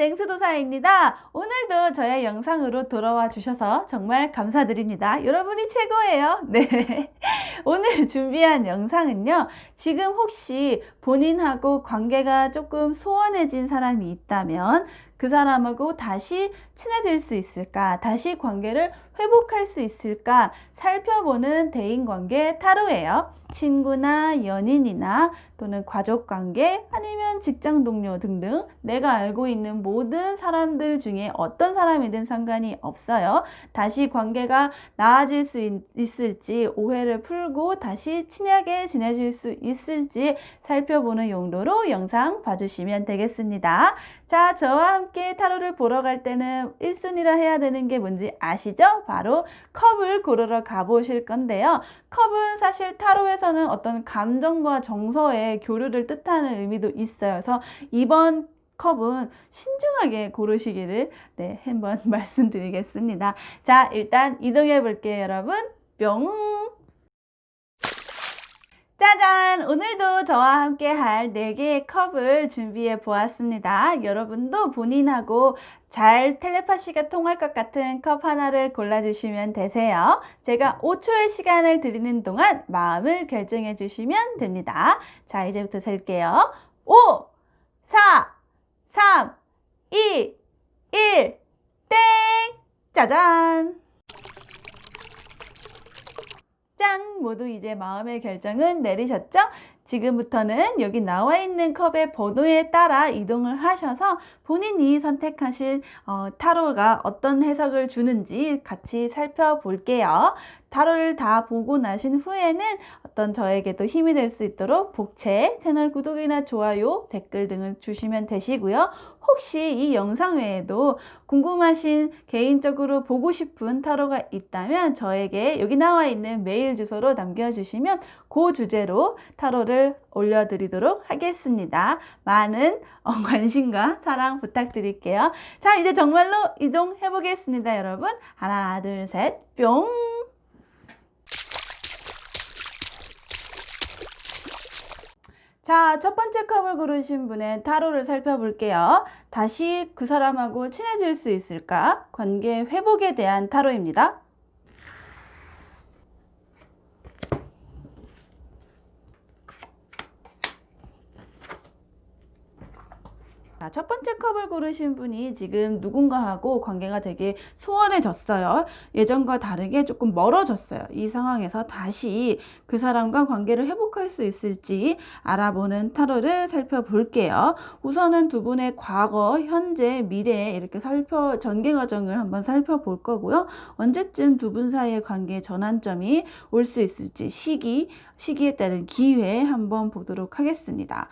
냉수도사입니다. 오늘도 저의 영상으로 돌아와 주셔서 정말 감사드립니다. 여러분이 최고예요. 네. 오늘 준비한 영상은요. 지금 혹시 본인하고 관계가 조금 소원해진 사람이 있다면 그 사람하고 다시 친해질 수 있을까? 다시 관계를 회복할 수 있을까? 살펴보는 대인관계 타로예요. 친구나 연인이나 또는 가족관계 아니면 직장 동료 등등 내가 알고 있는 모든 사람들 중에 어떤 사람이든 상관이 없어요. 다시 관계가 나아질 수 있을지, 오해를 풀고 다시 친하게 지내실 수 있을지 살펴보는 용도로 영상 봐주시면 되겠습니다. 자, 저와 함께 타로를 보러 갈 때는 1순위라 해야 되는 게 뭔지 아시죠? 바로 컵을 고르러 가보실 건데요. 컵은 사실 타로에서는 어떤 감정과 정서의 교류를 뜻하는 의미도 있어요. 그래서 이번 컵은 신중하게 고르시기를 한번 말씀드리겠습니다. 자, 일단 이동해 볼게요, 여러분. 뿅! 짜잔! 오늘도 저와 함께 할 4개의 컵을 준비해 보았습니다. 여러분도 본인하고 잘 텔레파시가 통할 것 같은 컵 하나를 골라주시면 되세요. 제가 5초의 시간을 드리는 동안 마음을 결정해 주시면 됩니다. 자, 이제부터 셀게요. 5, 4, 3, 2, 1, 땡! 짜잔! 짠! 모두 이제 마음의 결정은 내리셨죠? 지금부터는 여기 나와 있는 컵의 번호에 따라 이동을 하셔서 본인이 선택하신 타로가 어떤 해석을 주는지 같이 살펴볼게요. 타로를 다 보고 나신 후에는 어떤 저에게도 힘이 될 수 있도록 복채, 채널 구독이나 좋아요, 댓글 등을 주시면 되시고요. 혹시 이 영상 외에도 궁금하신 개인적으로 보고 싶은 타로가 있다면 저에게 여기 나와 있는 메일 주소로 남겨주시면 그 주제로 타로를 올려드리도록 하겠습니다. 많은 관심과 사랑 부탁드릴게요. 자, 이제 정말로 이동해 보겠습니다, 여러분. 하나, 둘, 셋, 뿅! 자, 첫 번째 컵을 고르신 분의 타로를 살펴볼게요. 다시 그 사람하고 친해질 수 있을까? 관계 회복에 대한 타로입니다. 자, 첫 번째 컵을 고르신 분이 지금 누군가하고 관계가 되게 소원해졌어요. 예전과 다르게 조금 멀어졌어요. 이 상황에서 다시 그 사람과 관계를 회복할 수 있을지 알아보는 타로를 살펴볼게요. 우선은 두 분의 과거, 현재, 미래 이렇게 전개 과정을 한번 살펴볼 거고요. 언제쯤 두 분 사이의 관계의 전환점이 올 수 있을지 시기에 따른 기회 한번 보도록 하겠습니다.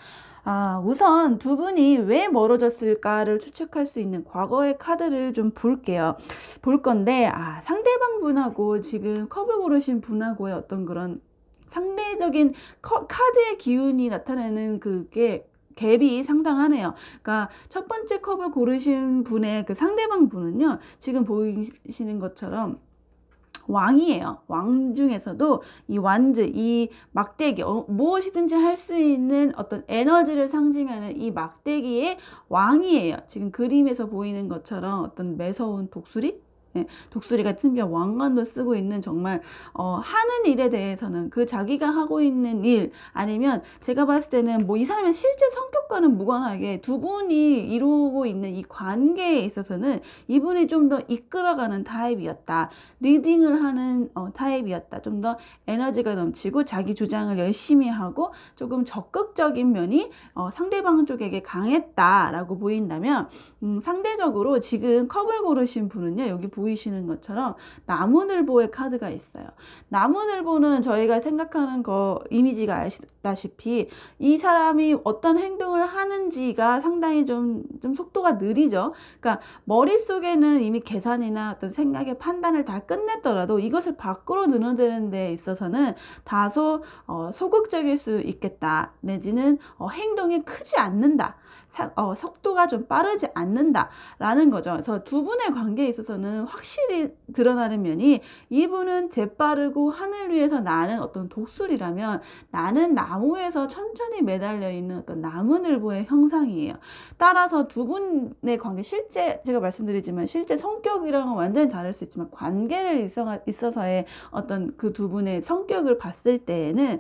우선 두 분이 왜 멀어졌을까를 추측할 수 있는 과거의 카드를 좀 볼게요. 볼 건데, 상대방 분하고 지금 컵을 고르신 분하고의 어떤 그런 상대적인 카드의 기운이 나타내는 그게 갭이 상당하네요. 그러니까 첫 번째 컵을 고르신 분의 그 상대방 분은요, 지금 보이시는 것처럼 왕이에요. 왕 중에서도 이 완즈, 이 막대기, 무엇이든지 할 수 있는 어떤 에너지를 상징하는 이 막대기의 왕이에요. 지금 그림에서 보이는 것처럼 어떤 매서운 독수리? 독수리 같은 별 왕관도 쓰고 있는 정말 하는 일에 대해서는 그 자기가 하고 있는 일 아니면 제가 봤을 때는 뭐 이 사람의 실제 성격과는 무관하게 두 분이 이루고 있는 이 관계에 있어서는 이분이 좀 더 이끌어가는 타입이었다. 리딩을 하는 타입이었다. 좀 더 에너지가 넘치고 자기 주장을 열심히 하고 조금 적극적인 면이 상대방 쪽에게 강했다라고 보인다면 상대적으로 지금 컵을 고르신 분은요. 여기 보이시는 것처럼 나무늘보의 카드가 있어요. 나무늘보는 저희가 생각하는 이미지가 아시다시피 이 사람이 어떤 행동을 하는지가 상당히 좀 속도가 느리죠. 그러니까 머릿속에는 이미 계산이나 어떤 생각의 판단을 다 끝냈더라도 이것을 밖으로 늘어내는 데 있어서는 다소 소극적일 수 있겠다. 내지는 행동이 크지 않는다. 속도가 좀 빠르지 않는다라는 거죠. 그래서 두 분의 관계에 있어서는 확실히 드러나는 면이, 이분은 재빠르고 하늘 위에서 나는 어떤 독수리라면 나는 나무에서 천천히 매달려 있는 어떤 나무늘보의 형상이에요. 따라서 두 분의 관계, 실제 제가 말씀드리지만 실제 성격이랑은 완전히 다를 수 있지만 관계를 있어서의 어떤 그 두 분의 성격을 봤을 때에는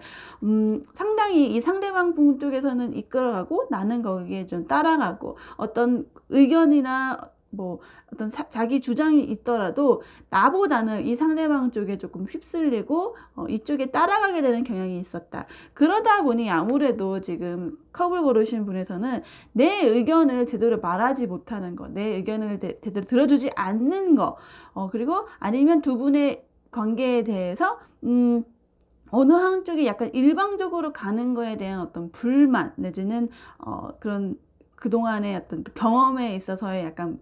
상당히 이 상대방 분 쪽에서는 이끌어가고 나는 거기에 좀 따라가고, 어떤 의견이나 뭐 어떤 자기 주장이 있더라도 나보다는 이 상대방 쪽에 조금 휩쓸리고 이쪽에 따라가게 되는 경향이 있었다. 그러다 보니 아무래도 지금 컵을 고르신 분에서는 내 의견을 제대로 말하지 못하는 거, 내 의견을 제대로 들어주지 않는 거, 그리고 아니면 두 분의 관계에 대해서 어느 한쪽이 약간 일방적으로 가는 거에 대한 어떤 불만, 내지는 그런 그동안의 어떤 경험에 있어서의 약간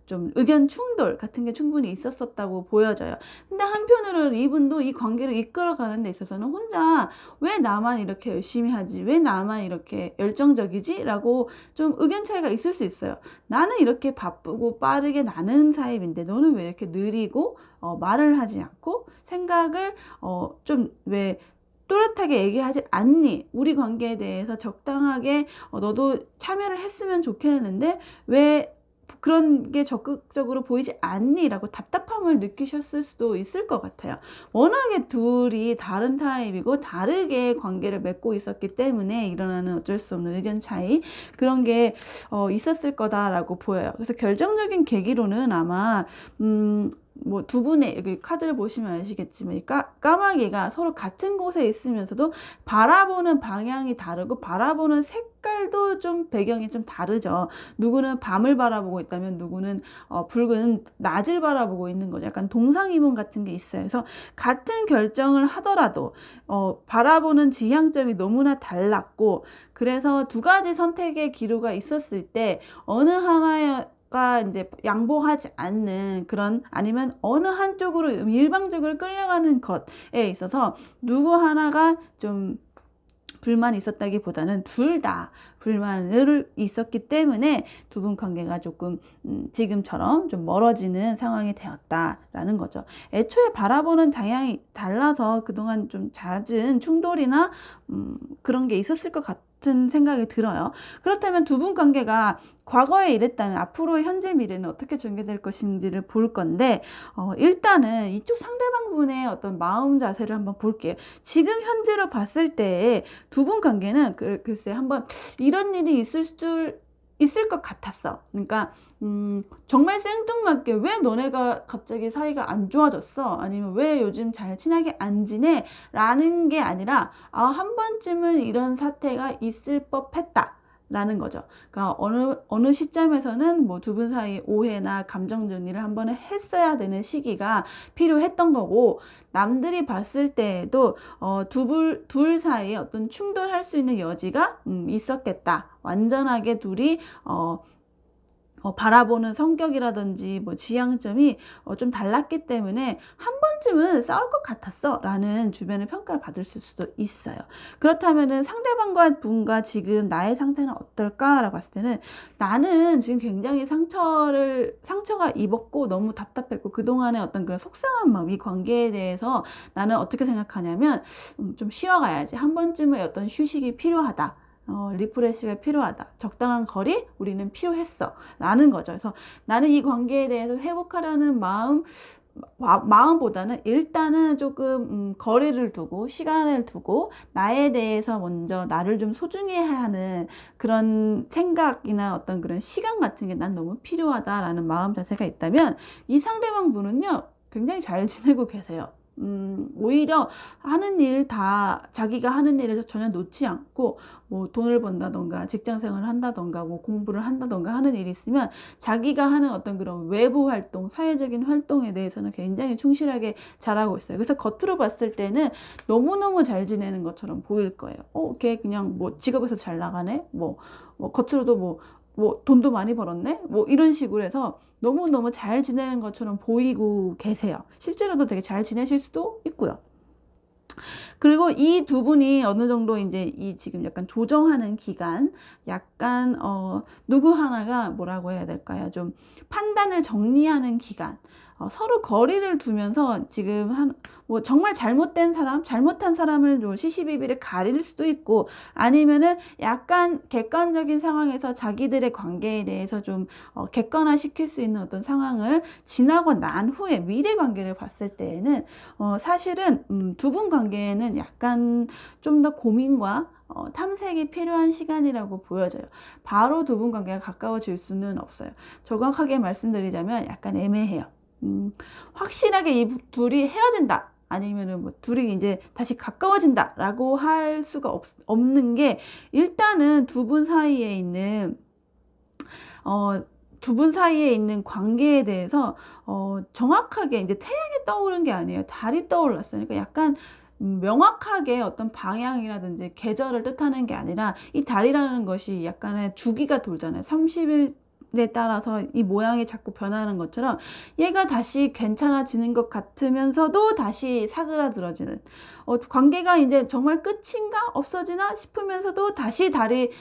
좀 의견 충돌 같은 게 충분히 있었다고 보여져요. 근데 한편으로는 이분도 이 관계를 이끌어가는 데 있어서는 혼자 왜 나만 이렇게 열심히 하지? 왜 나만 이렇게 열정적이지? 라고 좀 의견 차이가 있을 수 있어요. 나는 이렇게 바쁘고 빠르게 나는 타입인데 너는 왜 이렇게 느리고 말을 하지 않고 생각을 좀 왜 또렷하게 얘기하지 않니? 우리 관계에 대해서 적당하게 너도 참여를 했으면 좋겠는데 왜 그런 게 적극적으로 보이지 않니? 라고 답답함을 느끼셨을 수도 있을 것 같아요. 워낙에 둘이 다른 타입이고 다르게 관계를 맺고 있었기 때문에 일어나는 어쩔 수 없는 의견 차이, 그런 게 있었을 거다라고 보여요. 그래서 결정적인 계기로는 아마 뭐 두 분의, 여기 카드를 보시면 아시겠지만 이 까마귀가 서로 같은 곳에 있으면서도 바라보는 방향이 다르고 바라보는 색깔도 좀 배경이 좀 다르죠. 누구는 밤을 바라보고 있다면 누구는 붉은 낮을 바라보고 있는 거죠. 약간 동상이몽 같은 게 있어요. 그래서 같은 결정을 하더라도 바라보는 지향점이 너무나 달랐고, 그래서 두 가지 선택의 기로가 있었을 때 어느 하나의 이제 양보하지 않는 그런, 아니면 어느 한쪽으로 일방적으로 끌려가는 것에 있어서 누구 하나가 좀 불만이 있었다기보다는 둘 다 불만을 있었기 때문에 두 분 관계가 조금 지금처럼 좀 멀어지는 상황이 되었다라는 거죠. 애초에 바라보는 방향이 달라서 그동안 좀 잦은 충돌이나 그런 게 있었을 것 같은 생각이 들어요. 그렇다면 두 분 관계가 과거에 이랬다면 앞으로 현재 미래는 어떻게 전개될 것인지를 볼 건데, 일단은 이쪽 상대방분의 어떤 마음 자세를 한번 볼게요. 지금 현재로 봤을 때 두 분 관계는 글쎄 한번 이런 일이 있을 것 같았어. 그러니까 정말 생뚱맞게 왜 너네가 갑자기 사이가 안 좋아졌어? 아니면 왜 요즘 잘 친하게 안 지내? 라는 게 아니라 한 번쯤은 이런 사태가 있을 법했다 라는 거죠. 그러니까 어느 시점에서는 뭐 두 분 사이 오해나 감정 정리를 한 번에 했어야 되는 시기가 필요했던 거고, 남들이 봤을 때에도 둘 사이에 어떤 충돌할 수 있는 여지가 있었겠다. 완전하게 둘이 바라보는 성격이라든지 뭐 지향점이 좀 달랐기 때문에 한 번쯤은 싸울 것 같았어 라는 주변의 평가를 받을 수도 있어요. 그렇다면은 상대방과 분과 지금 나의 상태는 어떨까 라고 봤을 때는, 나는 지금 굉장히 상처가 입었고 너무 답답했고 그동안의 어떤 그런 속상한 마음, 이 관계에 대해서 나는 어떻게 생각하냐면 좀 쉬어가야지, 한 번쯤은 어떤 휴식이 필요하다, 리프레시가 필요하다, 적당한 거리 우리는 필요했어 라는 거죠. 그래서 나는 이 관계에 대해서 회복하려는 마음보다는 일단은 조금 거리를 두고 시간을 두고 나에 대해서 먼저 나를 좀 소중히 하는 그런 생각이나 어떤 그런 시간 같은 게 난 너무 필요하다라는 마음 자세가 있다면, 이 상대방 분은요 굉장히 잘 지내고 계세요. 오히려 자기가 하는 일을 전혀 놓지 않고, 뭐 돈을 번다던가 직장 생활을 한다던가 뭐 공부를 한다던가 하는 일이 있으면 자기가 하는 어떤 그런 외부 활동, 사회적인 활동에 대해서는 굉장히 충실하게 잘하고 있어요. 그래서 겉으로 봤을 때는 너무너무 잘 지내는 것처럼 보일 거예요. 걔 그냥 뭐 직업에서 잘 나가네? 뭐 겉으로도 뭐 돈도 많이 벌었네? 뭐 이런 식으로 해서 너무너무 잘 지내는 것처럼 보이고 계세요. 실제로도 되게 잘 지내실 수도 있고요. 그리고 이 두 분이 어느 정도 이제 이 지금 약간 조정하는 기간, 약 약간 누구 하나가 뭐라고 해야 될까요? 좀 판단을 정리하는 기간. 서로 거리를 두면서 지금 뭐 정말 잘못한 사람을 좀 시시비비를 가릴 수도 있고, 아니면은 약간 객관적인 상황에서 자기들의 관계에 대해서 좀 객관화 시킬 수 있는 어떤 상황을 지나고 난 후에 미래 관계를 봤을 때에는 사실은 두 분 관계에는 약간 좀 더 고민과 탐색이 필요한 시간이라고 보여져요. 바로 두 분 관계가 가까워질 수는 없어요. 정확하게 말씀드리자면 약간 애매해요. 확실하게 이 둘이 헤어진다, 아니면은 뭐 둘이 이제 다시 가까워진다 라고 할 수가 없는 게, 일단은 두 분 사이에 있는 관계에 대해서 정확하게 이제 태양이 떠오른 게 아니에요. 달이 떠올랐어요. 그러니까 약간 명확하게 어떤 방향이라든지 계절을 뜻하는 게 아니라, 이 달이라는 것이 약간의 주기가 돌잖아요. 30일에 따라서 이 모양이 자꾸 변하는 것처럼 얘가 다시 괜찮아지는 것 같으면서도 다시 사그라들어지는, 관계가 이제 정말 끝인가 없어지나 싶으면서도 다시 달이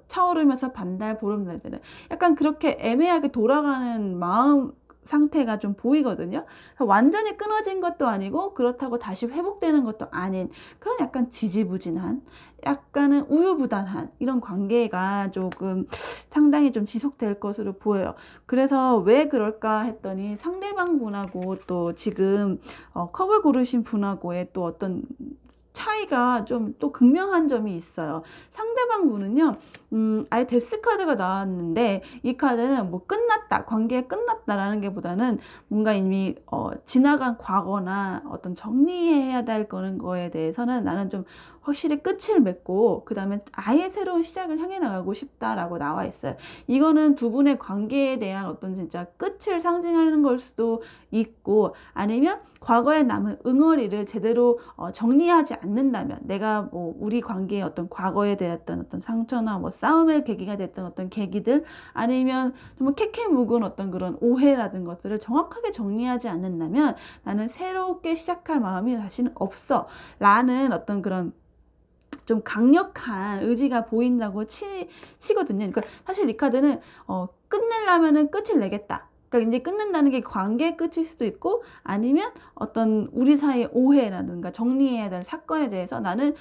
차오르면서 반달 보름달 되는, 약간 그렇게 애매하게 돌아가는 마음 상태가 좀 보이거든요. 완전히 끊어진 것도 아니고 그렇다고 다시 회복되는 것도 아닌 그런 약간 지지부진한, 약간은 우유부단한 이런 관계가 조금 상당히 좀 지속될 것으로 보여요. 그래서 왜 그럴까 했더니, 상대방 분하고 또 지금 컵을 고르신 분하고의 또 어떤 차이가 좀 또 극명한 점이 있어요. 상대방 분은요, 아예 데스 카드가 나왔는데, 이 카드는 뭐 끝났다, 관계가 끝났다라는 게 보다는 뭔가 이미 지나간 과거나 어떤 정리해야 될 거에 대해서는 나는 좀 확실히 끝을 맺고 그 다음에 아예 새로운 시작을 향해 나가고 싶다라고 나와 있어요. 이거는 두 분의 관계에 대한 어떤 진짜 끝을 상징하는 걸 수도 있고, 아니면 과거에 남은 응어리를 제대로 정리하지 않는다면, 내가 뭐 우리 관계의 어떤 과거에 대했던 어떤 상처나 뭐 싸움의 계기가 됐던 어떤 계기들, 아니면 정말 캐캐 묵은 어떤 그런 오해라든 것들을 정확하게 정리하지 않는다면 나는 새롭게 시작할 마음이 사실은 없어 라는 어떤 그런 좀 강력한 의지가 보인다고 치거든요. 그러니까 사실 이 카드는 끝내려면은 끝을 내겠다. 그러니까 이제 끊는다는 게 관계의 끝일 수도 있고, 아니면 어떤 우리 사이의 오해라든가 정리해야 될 사건에 대해서 나는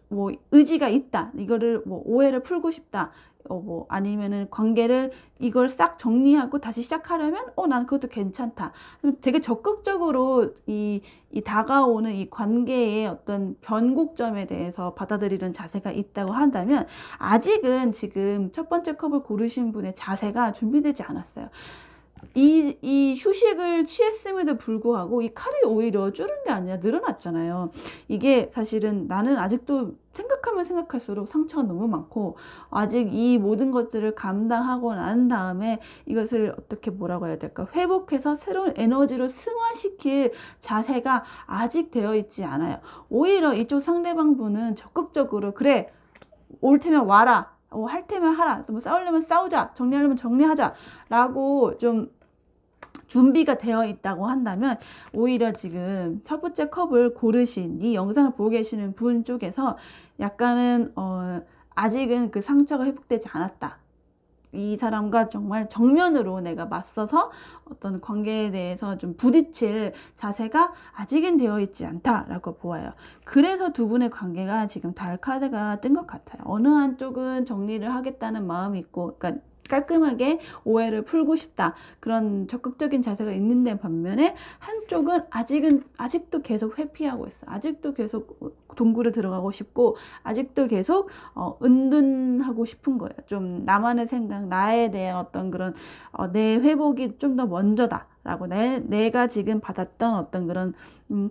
뭐 의지가 있다. 이거를 뭐 오해를 풀고 싶다. 뭐 아니면은 관계를 이걸 싹 정리하고 다시 시작하려면 난 그것도 괜찮다. 되게 적극적으로 이 다가오는 이 관계의 어떤 변곡점에 대해서 받아들이는 자세가 있다고 한다면, 아직은 지금 첫 번째 컵을 고르신 분의 자세가 준비되지 않았어요. 이 휴식을 취했음에도 불구하고 이 칼이 오히려 줄은 게 아니라 늘어났잖아요. 이게 사실은 나는 아직도 생각하면 생각할수록 상처가 너무 많고, 아직 이 모든 것들을 감당하고 난 다음에 이것을 어떻게 뭐라고 해야 될까, 회복해서 새로운 에너지로 승화시킬 자세가 아직 되어 있지 않아요. 오히려 이쪽 상대방 분은 적극적으로, 그래 올 테면 와라, 할 테면 하라, 뭐 싸우려면 싸우자, 정리하려면 정리하자 라고 좀 준비가 되어 있다고 한다면, 오히려 지금 첫 번째 컵을 고르신, 이 영상을 보고 계시는 분 쪽에서 약간은 아직은 그 상처가 회복되지 않았다, 이 사람과 정말 정면으로 내가 맞서서 어떤 관계에 대해서 좀 부딪힐 자세가 아직은 되어 있지 않다라고 보아요. 그래서 두 분의 관계가 지금 달 카드가 뜬 것 같아요. 어느 한쪽은 정리를 하겠다는 마음이 있고, 그러니까 깔끔하게 오해를 풀고 싶다, 그런 적극적인 자세가 있는데, 반면에 한쪽은 아직도 계속 회피하고 있어. 아직도 계속 동굴에 들어가고 싶고, 아직도 계속 은둔하고 싶은 거예요. 좀 나만의 생각, 나에 대한 어떤 그런 내 회복이 좀 더 먼저다 라고, 내가 지금 받았던 어떤 그런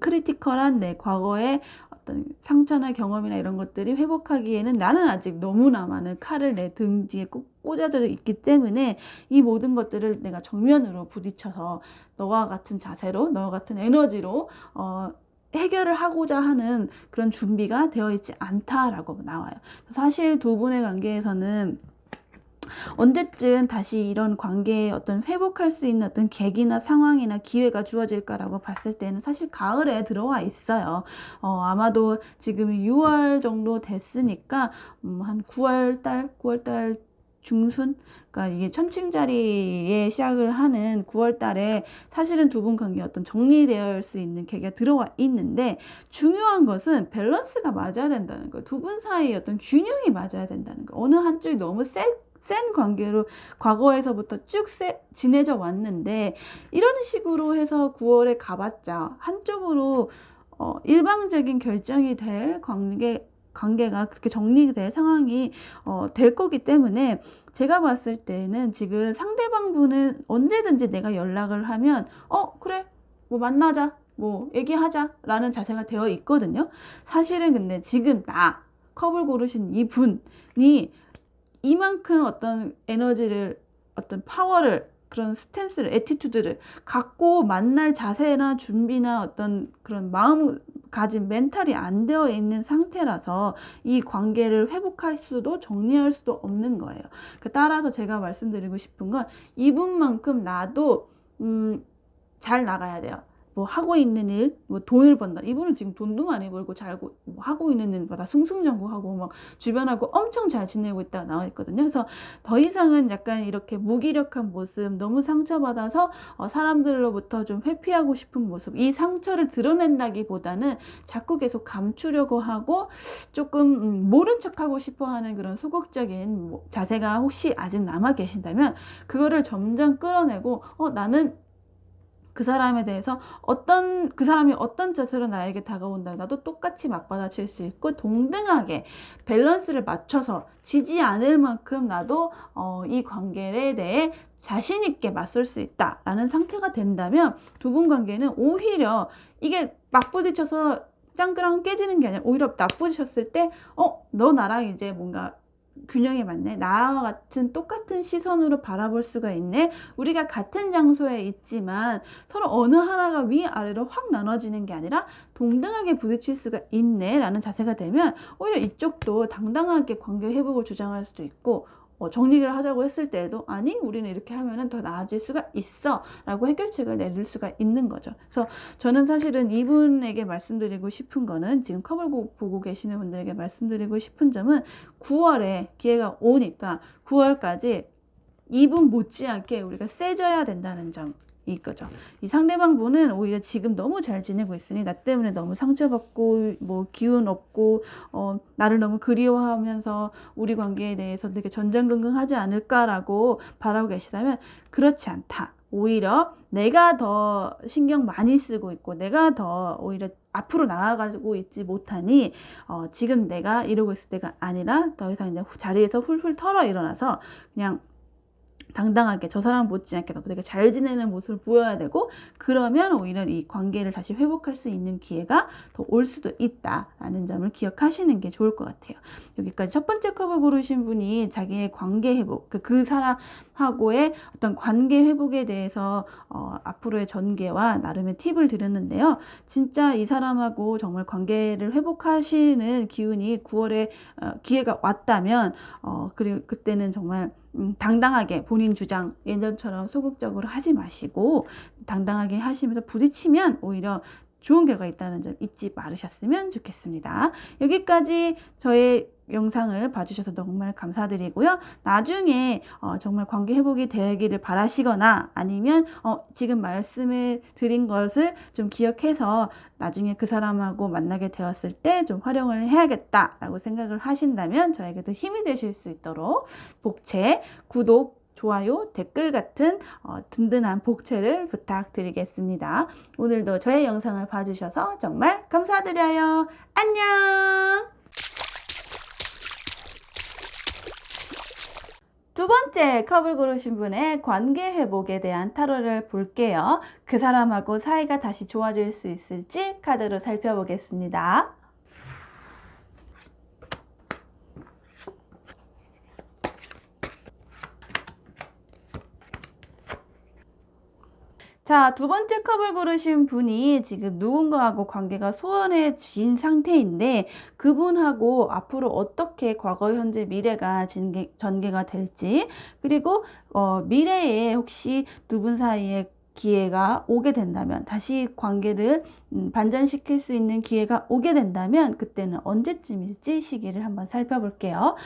크리티컬한 내 과거의 어떤 상처나 경험이나 이런 것들이 회복하기에는 나는 아직 너무나 많은 칼을 내 등 뒤에 꽂아져 있기 때문에, 이 모든 것들을 내가 정면으로 부딪혀서 너와 같은 자세로, 너와 같은 에너지로 해결을 하고자 하는 그런 준비가 되어 있지 않다라고 나와요. 사실 두 분의 관계에서는 언제쯤 다시 이런 관계에 어떤 회복할 수 있는 어떤 계기나 상황이나 기회가 주어질까라고 봤을 때는 사실 가을에 들어와 있어요. 아마도 지금 6월 정도 됐으니까 한 9월달 중순, 그러니까 이게 천칭자리에 시작을 하는 9월 달에 사실은 두 분 관계 어떤 정리되어 수 있는 계기가 들어와 있는데, 중요한 것은 밸런스가 맞아야 된다는 거예요. 두 분 사이에 어떤 균형이 맞아야 된다는 거예요. 어느 한쪽이 너무 센 관계로 과거에서부터 쭉 지내져 왔는데, 이런 식으로 해서 9월에 가봤자 한쪽으로 일방적인 결정이 될 관계가 그렇게 정리될 상황이 될 거기 때문에, 제가 봤을 때는 지금 상대방 분은 언제든지 내가 연락을 하면 그래 뭐 만나자 뭐 얘기하자 라는 자세가 되어 있거든요. 사실은 근데 지금 컵을 고르신 이 분이 이만큼 어떤 에너지를, 어떤 파워를, 그런 스탠스를, 애티튜드를 갖고 만날 자세나 준비나 어떤 그런 마음가짐, 멘탈이 안 되어 있는 상태라서 이 관계를 회복할 수도 정리할 수도 없는 거예요. 따라서 제가 말씀드리고 싶은 건, 이분만큼 나도 잘 나가야 돼요. 뭐 하고 있는 일, 뭐 돈을 번다. 이분은 지금 돈도 많이 벌고 잘 뭐 하고 있는 일마다 승승장구하고 막 주변하고 엄청 잘 지내고 있다가 나와 있거든요. 그래서 더 이상은 약간 이렇게 무기력한 모습, 너무 상처받아서 사람들로부터 좀 회피하고 싶은 모습, 이 상처를 드러낸다기보다는 자꾸 계속 감추려고 하고 조금 모른 척하고 싶어하는 그런 소극적인 자세가 혹시 아직 남아 계신다면, 그거를 점점 끌어내고 나는 그 사람에 대해서 그 사람이 어떤 자세로 나에게 다가온다, 나도 똑같이 맞받아칠 수 있고 동등하게 밸런스를 맞춰서 지지 않을 만큼 나도 이 관계에 대해 자신 있게 맞설 수 있다라는 상태가 된다면, 두 분 관계는 오히려 이게 막 부딪혀서 짱그랑 깨지는 게 아니라, 오히려 나쁘셨을 때 너 나랑 이제 뭔가 균형이 맞네, 나와 같은 똑같은 시선으로 바라볼 수가 있네, 우리가 같은 장소에 있지만 서로 어느 하나가 위아래로 확 나눠지는 게 아니라 동등하게 부딪힐 수가 있네 라는 자세가 되면, 오히려 이쪽도 당당하게 관계 회복을 주장할 수도 있고, 정리를 하자고 했을 때에도 아니 우리는 이렇게 하면은 더 나아질 수가 있어 라고 해결책을 내릴 수가 있는 거죠. 그래서 저는 사실은 이분에게 말씀드리고 싶은 거는, 지금 컵을 보고 계시는 분들에게 말씀드리고 싶은 점은, 9월에 기회가 오니까 9월까지 이분 못지않게 우리가 세져야 된다는 점 이거죠. 이 상대방 분은 오히려 지금 너무 잘 지내고 있으니 나 때문에 너무 상처받고 뭐 기운 없고 나를 너무 그리워하면서 우리 관계에 대해서 되게 전전긍긍하지 않을까라고 바라고 계시다면, 그렇지 않다. 오히려 내가 더 신경 많이 쓰고 있고 내가 더 오히려 앞으로 나아가고 있지 못하니 지금 내가 이러고 있을 때가 아니라 더 이상 이제 자리에서 훌훌 털어 일어나서 그냥 당당하게 저 사람 못지않게 나도 되게 잘 지내는 모습을 보여야 되고, 그러면 오히려 이 관계를 다시 회복할 수 있는 기회가 더 올 수도 있다라는 점을 기억하시는 게 좋을 것 같아요. 여기까지 첫 번째 컵을 고르신 분이 자기의 관계 회복, 그 사람하고의 어떤 관계 회복에 대해서 앞으로의 전개와 나름의 팁을 드렸는데요. 진짜 이 사람하고 정말 관계를 회복하시는 기운이 9월에 기회가 왔다면 그리고 그때는 정말 당당하게 본인 주장, 예전처럼 소극적으로 하지 마시고 당당하게 하시면서 부딪히면 오히려 좋은 결과 있다는 점 잊지 말으셨으면 좋겠습니다. 여기까지 저의 영상을 봐주셔서 정말 감사드리고요. 나중에 정말 관계 회복이 되기를 바라시거나 아니면 지금 말씀해 드린 것을 좀 기억해서 나중에 그 사람하고 만나게 되었을 때 좀 활용을 해야겠다라고 생각을 하신다면 저에게도 힘이 되실 수 있도록 복채, 구독, 좋아요, 댓글 같은 든든한 복채를 부탁드리겠습니다. 오늘도 저의 영상을 봐주셔서 정말 감사드려요. 안녕! 두 번째 컵을 고르신 분의 관계 회복에 대한 타로를 볼게요. 그 사람하고 사이가 다시 좋아질 수 있을지 카드로 살펴보겠습니다. 자, 두 번째 컵을 고르신 분이 지금 누군가하고 관계가 소원해진 상태인데, 그분하고 앞으로 어떻게 과거, 현재, 미래가 전개가 될지, 그리고 미래에 혹시 두 분 사이에 기회가 오게 된다면, 다시 관계를 반전시킬 수 있는 기회가 오게 된다면 그때는 언제쯤일지 시기를 한번 살펴볼게요.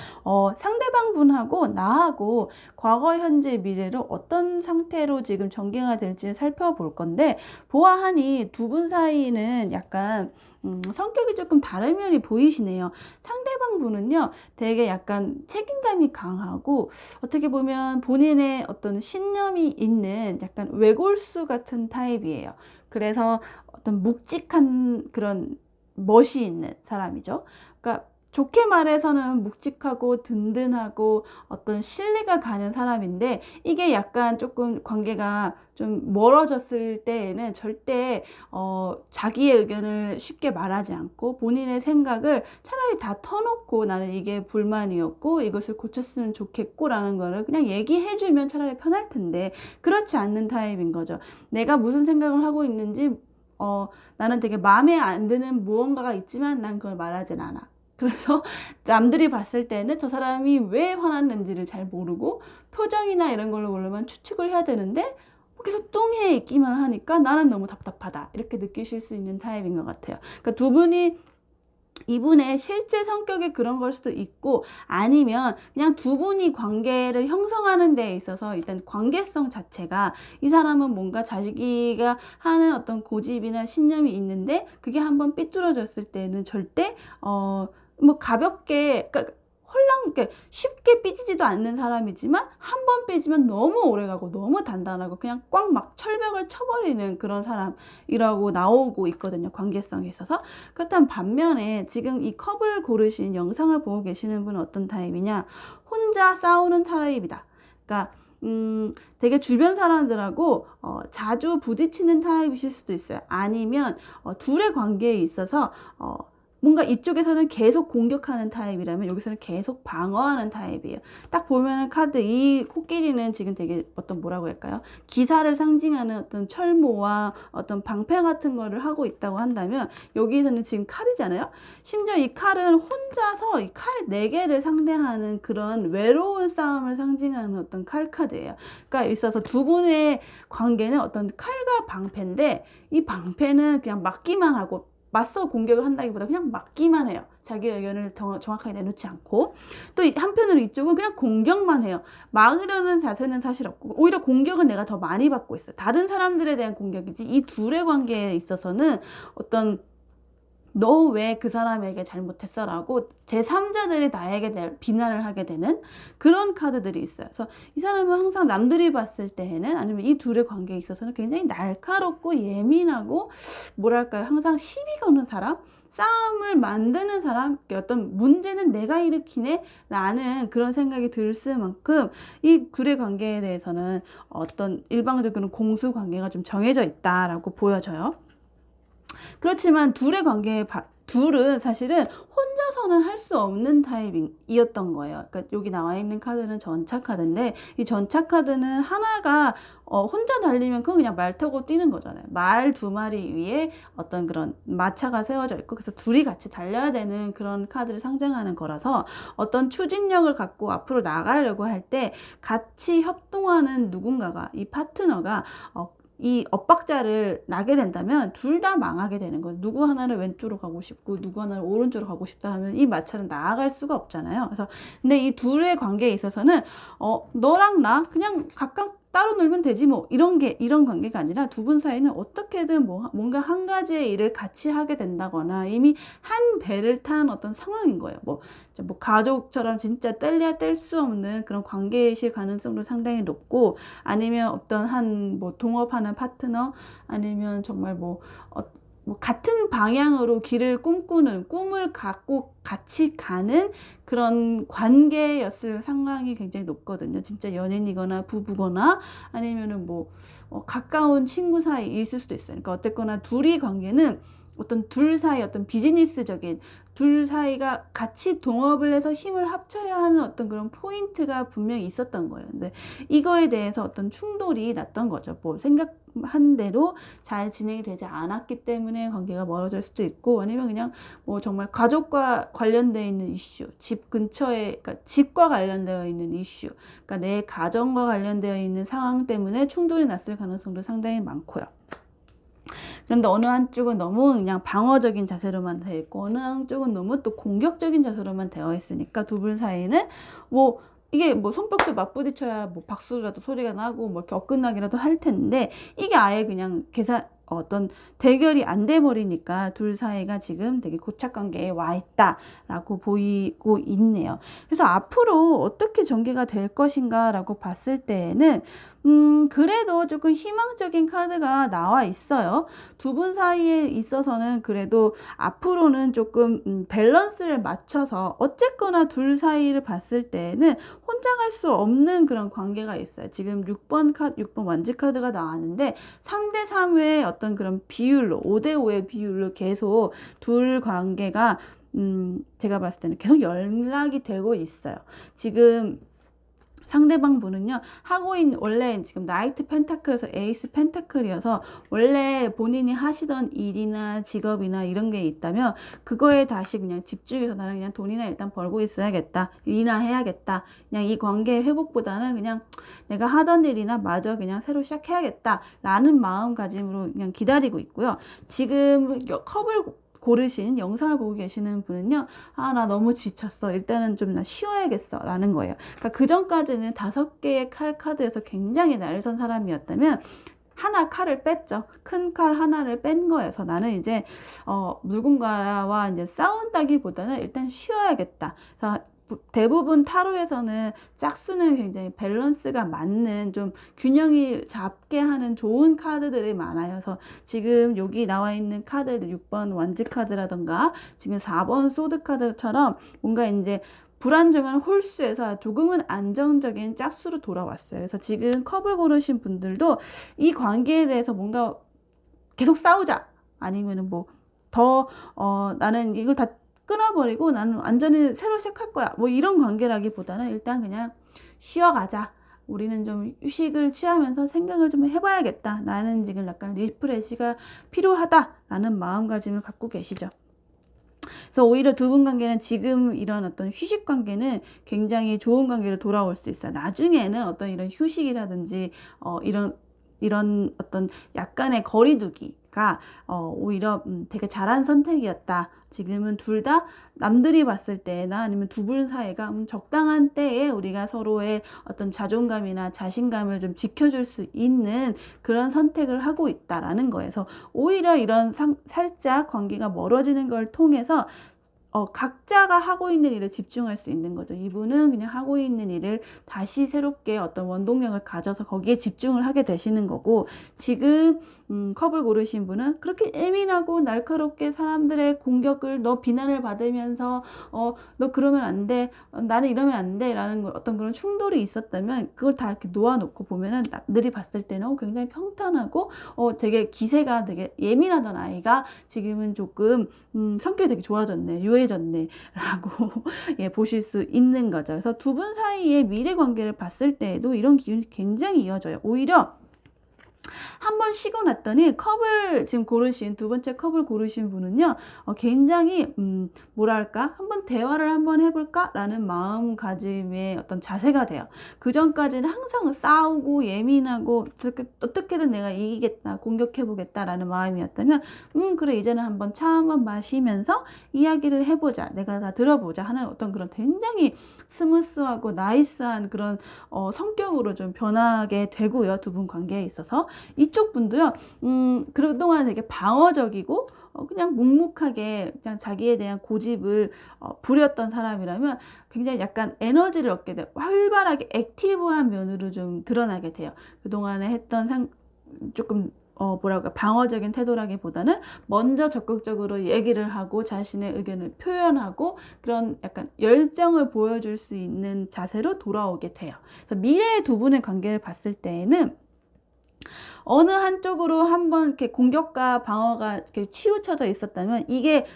상대방 분하고 나하고 과거, 현재, 미래로 어떤 상태로 지금 전개가 될지 살펴볼 건데, 보아하니 두 분 사이는 약간 성격이 조금 다른 면이 보이시네요. 상대방 분은요, 되게 약간 책임감이 강하고 어떻게 보면 본인의 어떤 신념이 있는 약간 외골수 같은 타입이에요. 그래서 어떤 묵직한 그런 멋이 있는 사람이죠. 그러니까 좋게 말해서는 묵직하고 든든하고 어떤 신뢰가 가는 사람인데, 이게 약간 조금 관계가 좀 멀어졌을 때에는 절대 자기의 의견을 쉽게 말하지 않고 본인의 생각을 차라리 다 터놓고 나는 이게 불만이었고 이것을 고쳤으면 좋겠고 라는 거를 그냥 얘기해주면 차라리 편할 텐데, 그렇지 않는 타입인 거죠. 내가 무슨 생각을 하고 있는지 나는 되게 마음에 안 드는 무언가가 있지만 난 그걸 말하진 않아. 그래서 남들이 봤을 때는 저 사람이 왜 화났는지를 잘 모르고 표정이나 이런 걸로 모르면 추측을 해야 되는데 계속 뚱해 있기만 하니까 나는 너무 답답하다, 이렇게 느끼실 수 있는 타입인 것 같아요. 그러니까 두 분이 이분의 실제 성격이 그런 걸 수도 있고, 아니면 그냥 두 분이 관계를 형성하는 데 있어서 일단 관계성 자체가, 이 사람은 뭔가 자기가 하는 어떤 고집이나 신념이 있는데 그게 한번 삐뚤어졌을 때는 절대 뭐 가볍게, 그러니까 쉽게 삐지지도 않는 사람이지만 한 번 삐지면 너무 오래가고 너무 단단하고 그냥 꽉 막 철벽을 쳐버리는 그런 사람이라고 나오고 있거든요, 관계성에 있어서. 그렇다면 반면에 지금 이 컵을 고르신 영상을 보고 계시는 분은 어떤 타입이냐, 혼자 싸우는 타입이다. 그러니까 되게 주변 사람들하고 자주 부딪히는 타입이실 수도 있어요. 아니면 둘의 관계에 있어서 뭔가 이쪽에서는 계속 공격하는 타입이라면 여기서는 계속 방어하는 타입이에요. 딱 보면은 카드 이 코끼리는 지금 되게 어떤 뭐라고 할까요? 기사를 상징하는 어떤 철모와 어떤 방패 같은 거를 하고 있다고 한다면, 여기서는 지금 칼이잖아요. 심지어 이 칼은 혼자서 이 칼 4개를 상대하는 그런 외로운 싸움을 상징하는 어떤 칼 카드예요. 그러니까 있어서 두 분의 관계는 어떤 칼과 방패인데, 이 방패는 그냥 막기만 하고 맞서 공격을 한다기보다 그냥 막기만 해요. 자기 의견을 정확하게 내놓지 않고. 또 한편으로 이쪽은 그냥 공격만 해요. 막으려는 자세는 사실 없고 오히려 공격은 내가 더 많이 받고 있어요. 다른 사람들에 대한 공격이지 이 둘의 관계에 있어서는 어떤 너 왜 그 사람에게 잘못했어? 라고 제3자들이 나에게 비난을 하게 되는 그런 카드들이 있어요. 그래서 이 사람은 항상 남들이 봤을 때에는, 아니면 이 둘의 관계에 있어서는 굉장히 날카롭고 예민하고 뭐랄까요, 항상 시비 거는 사람, 싸움을 만드는 사람, 어떤 문제는 내가 일으키네 라는 그런 생각이 들 만큼 이 둘의 관계에 대해서는 어떤 일방적인 공수 관계가 좀 정해져 있다라고 보여져요. 그렇지만 둘은 사실은 혼자서는 할 수 없는 타입이었던 거예요. 그러니까 여기 나와 있는 카드는 전차 카드인데, 이 전차 카드는 하나가 혼자 달리면 그건 그냥 말 타고 뛰는 거잖아요. 말 2마리 위에 어떤 그런 마차가 세워져 있고, 그래서 둘이 같이 달려야 되는 그런 카드를 상징하는 거라서 어떤 추진력을 갖고 앞으로 나가려고 할 때 같이 협동하는 누군가가, 이 파트너가 이 엇박자를 나게 된다면 둘 다 망하게 되는 거예요. 누구 하나는 왼쪽으로 가고 싶고 누구 하나는 오른쪽으로 가고 싶다 하면 이 마차는 나아갈 수가 없잖아요. 그래서 근데 이 둘의 관계에 있어서는 너랑 나 그냥 각각 따로 놀면 되지 뭐, 이런 관계가 아니라 두 분 사이는 어떻게든 뭔가 한 가지의 일을 같이 하게 된다거나 이미 한 배를 탄 어떤 상황인 거예요. 뭐 가족처럼 진짜 뗄래야 뗄 수 없는 그런 관계이실 가능성도 상당히 높고, 아니면 어떤 뭐 동업하는 파트너, 아니면 정말 뭐 같은 방향으로 길을 꿈을 갖고 같이 가는 그런 관계였을 상황이 굉장히 높거든요. 진짜 연인이거나 부부거나 아니면은 뭐 가까운 친구 사이 있을 수도 있어요. 그러니까 어쨌거나 둘이 관계는 어떤 둘 사이 어떤 비즈니스적인, 둘 사이가 같이 동업을 해서 힘을 합쳐야 하는 어떤 그런 포인트가 분명히 있었던 거예요. 근데 이거에 대해서 어떤 충돌이 났던 거죠. 뭐 생각한 대로 잘 진행이 되지 않았기 때문에 관계가 멀어질 수도 있고, 아니면 그냥 뭐 정말 가족과 관련되어 있는 이슈, 집 근처에, 그러니까 집과 관련되어 있는 이슈, 그러니까 내 가정과 관련되어 있는 상황 때문에 충돌이 났을 가능성도 상당히 많고요. 그런데 어느 한쪽은 너무 그냥 방어적인 자세로만 되어 있고, 어느 한쪽은 너무 또 공격적인 자세로만 되어 있으니까 두 분 사이는 뭐 이게 뭐 손뼉도 맞부딪혀야 뭐 박수라도 소리가 나고 뭐 이렇게 어긋나기라도 할 텐데, 이게 아예 그냥 어떤 대결이 안 돼 버리니까 둘 사이가 지금 되게 고착 관계에 와 있다라고 보이고 있네요. 그래서 앞으로 어떻게 전개가 될 것인가라고 봤을 때에는 그래도 조금 희망적인 카드가 나와 있어요. 두 분 사이에 있어서는 그래도 앞으로는 조금 밸런스를 맞춰서, 어쨌거나 둘 사이를 봤을 때는 혼자 갈 수 없는 그런 관계가 있어요. 지금 6번 완지 카드가 나왔는데 3대 3의 어떤 그런 비율로, 5대 5의 비율로 계속 둘 관계가 제가 봤을 때는 계속 연락이 되고 있어요. 지금 상대방 분은요, 원래 지금 나이트 펜타클에서 에이스 펜타클이어서, 원래 본인이 하시던 일이나 직업이나 이런 게 있다면 그거에 다시 그냥 집중해서 나는 그냥 돈이나 일단 벌고 있어야겠다, 일이나 해야겠다, 그냥 이 관계 회복보다는 그냥 내가 하던 일이나 마저 그냥 새로 시작해야겠다 라는 마음가짐으로 그냥 기다리고 있고요. 지금 컵을 고르신, 영상을 보고 계시는 분은요, 나 너무 지쳤어, 일단은 좀 나 쉬어야겠어 라는 거예요. 그러니까 그 전까지는 5개의 카드에서 굉장히 날선 사람이었다면 칼을 뺐죠. 큰 칼 하나를 뺀 거여서 나는 이제 누군가와 이제 싸운다기보다는 일단 쉬어야겠다. 그래서 대부분 타로에서는 짝수는 굉장히 밸런스가 맞는, 좀 균형이 잡게 하는 좋은 카드들이 많아요. 그래서 지금 여기 나와 있는 카드들, 6번 완지 카드라던가 지금 4번 소드 카드처럼 뭔가 이제 불안정한 홀수에서 조금은 안정적인 짝수로 돌아왔어요. 그래서 지금 컵을 고르신 분들도 이 관계에 대해서 뭔가 계속 싸우자, 아니면은 뭐 나는 이걸 다 끊어버리고 나는 완전히 새로 시작할 거야, 뭐 이런 관계라기보다는 일단 그냥 쉬어가자, 우리는 좀 휴식을 취하면서 생각을 좀 해봐야겠다, 나는 지금 약간 리프레시가 필요하다라는 마음가짐을 갖고 계시죠. 그래서 오히려 두 분 관계는 지금 이런 어떤 휴식 관계는 굉장히 좋은 관계로 돌아올 수 있어요. 나중에는 어떤 이런 휴식이라든지 이런 어떤 약간의 거리두기가 오히려 되게 잘한 선택이었다. 지금은 둘 다 남들이 봤을 때나 아니면 두 분 사이가 적당한 때에 우리가 서로의 어떤 자존감이나 자신감을 좀 지켜줄 수 있는 그런 선택을 하고 있다라는 거예요. 그래서 오히려 이런 살짝 관계가 멀어지는 걸 통해서 각자가 하고 있는 일에 집중할 수 있는 거죠. 이분은 그냥 하고 있는 일을 다시 새롭게 어떤 원동력을 가져서 거기에 집중을 하게 되시는 거고, 지금 컵을 고르신 분은 그렇게 예민하고 날카롭게 사람들의 공격을, 너 비난을 받으면서 너 그러면 안 돼, 나는 이러면 안 돼 라는 어떤 그런 충돌이 있었다면 그걸 다 이렇게 놓아놓고 보면은 남들이 봤을 때는 굉장히 평탄하고 되게 기세가 되게 예민하던 아이가 지금은 조금 성격이 되게 좋아졌네, 유해졌네 라고 예, 보실 수 있는 거죠. 그래서 두 분 사이의 미래 관계를 봤을 때에도 이런 기운이 굉장히 이어져요. 오히려 한번 쉬고 났더니 지금 고르신, 두 번째 컵을 고르신 분은요, 굉장히 뭐랄까, 한번 대화를 한번 해볼까 라는 마음가짐의 어떤 자세가 돼요. 그 전까지는 항상 싸우고 예민하고 어떻게든 내가 이기겠다, 공격해보겠다 라는 마음이었다면 그래, 이제는 한번 차 한번 마시면서 이야기를 해보자, 내가 다 들어보자 하는 어떤 그런 굉장히 스무스하고 나이스한 그런 성격으로 좀 변하게 되고요. 두 분 관계에 있어서 이쪽 분도요, 그동안 되게 방어적이고 그냥 묵묵하게 그냥 자기에 대한 고집을 부렸던 사람이라면 굉장히 약간 에너지를 얻게 돼요. 활발하게 액티브한 면으로 좀 드러나게 돼요. 그동안에 했던 조금 뭐랄까, 방어적인 태도라기보다는 먼저 적극적으로 얘기를 하고 자신의 의견을 표현하고 그런 약간 열정을 보여줄 수 있는 자세로 돌아오게 돼요. 그래서 미래의 두 분의 관계를 봤을 때에는 어느 한쪽으로 한번 이렇게 공격과 방어가 이렇게 치우쳐져 있었다면 이게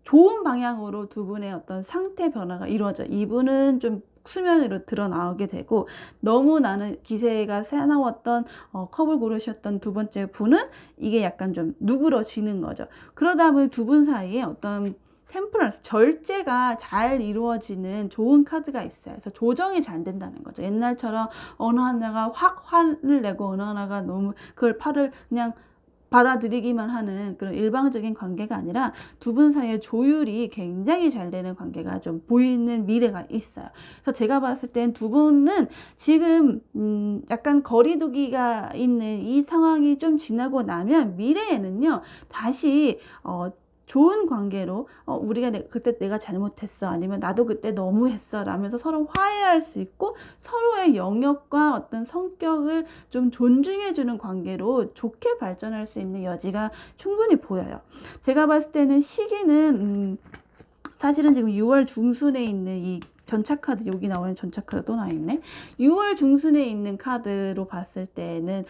좋은 방향으로 두 분의 어떤 상태 변화가 이루어져. 이분은 좀 수면으로 드러나오게 되고, 너무 나는 기세가 새나웠던 컵을 고르셨던 두 번째 분은 이게 약간 좀 누그러지는 거죠. 그러다 보니 두 분 사이에 어떤 템퍼런스, 절제가 잘 이루어지는 좋은 카드가 있어요. 그래서 조정이 잘 된다는 거죠. 옛날처럼 어느 하나가 확 화를 내고 어느 하나가 너무 그걸 팔을 그냥 받아들이기만 하는 그런 일방적인 관계가 아니라 두 분 사이의 조율이 굉장히 잘 되는 관계가 좀 보이는 미래가 있어요. 그래서 제가 봤을 땐 두 분은 지금 약간 거리두기가 있는 이 상황이 좀 지나고 나면 미래에는요, 다시 좋은 관계로 우리가 그때 내가 잘못했어, 아니면 나도 그때 너무했어 라면서 서로 화해할 수 있고, 서로의 영역과 어떤 성격을 좀 존중해주는 관계로 좋게 발전할 수 있는 여지가 충분히 보여요. 제가 봤을 때는 시기는 사실은 지금 6월 중순에 있는 이 전차카드, 여기 나오는 전차카드 또 나와있네. 6월 중순에 있는 카드로 봤을 때는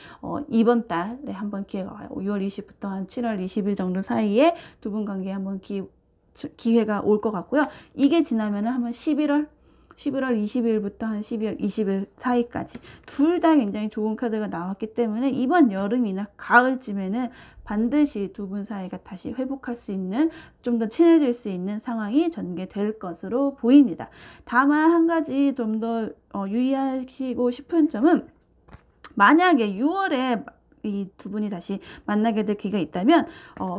이번 달에 한번 기회가 와요. 6월 20부터 한 7월 20일 정도 사이에 두 분 관계에 한번 기회가 올 것 같고요. 이게 지나면은 한번 11월 20일부터 한 12월 20일 사이까지 둘 다 굉장히 좋은 카드가 나왔기 때문에 이번 여름이나 가을쯤에는 반드시 두 분 사이가 다시 회복할 수 있는, 좀 더 친해질 수 있는 상황이 전개될 것으로 보입니다. 다만 한 가지 좀 더 유의하시고 싶은 점은, 만약에 6월에 이 두 분이 다시 만나게 될 기회가 있다면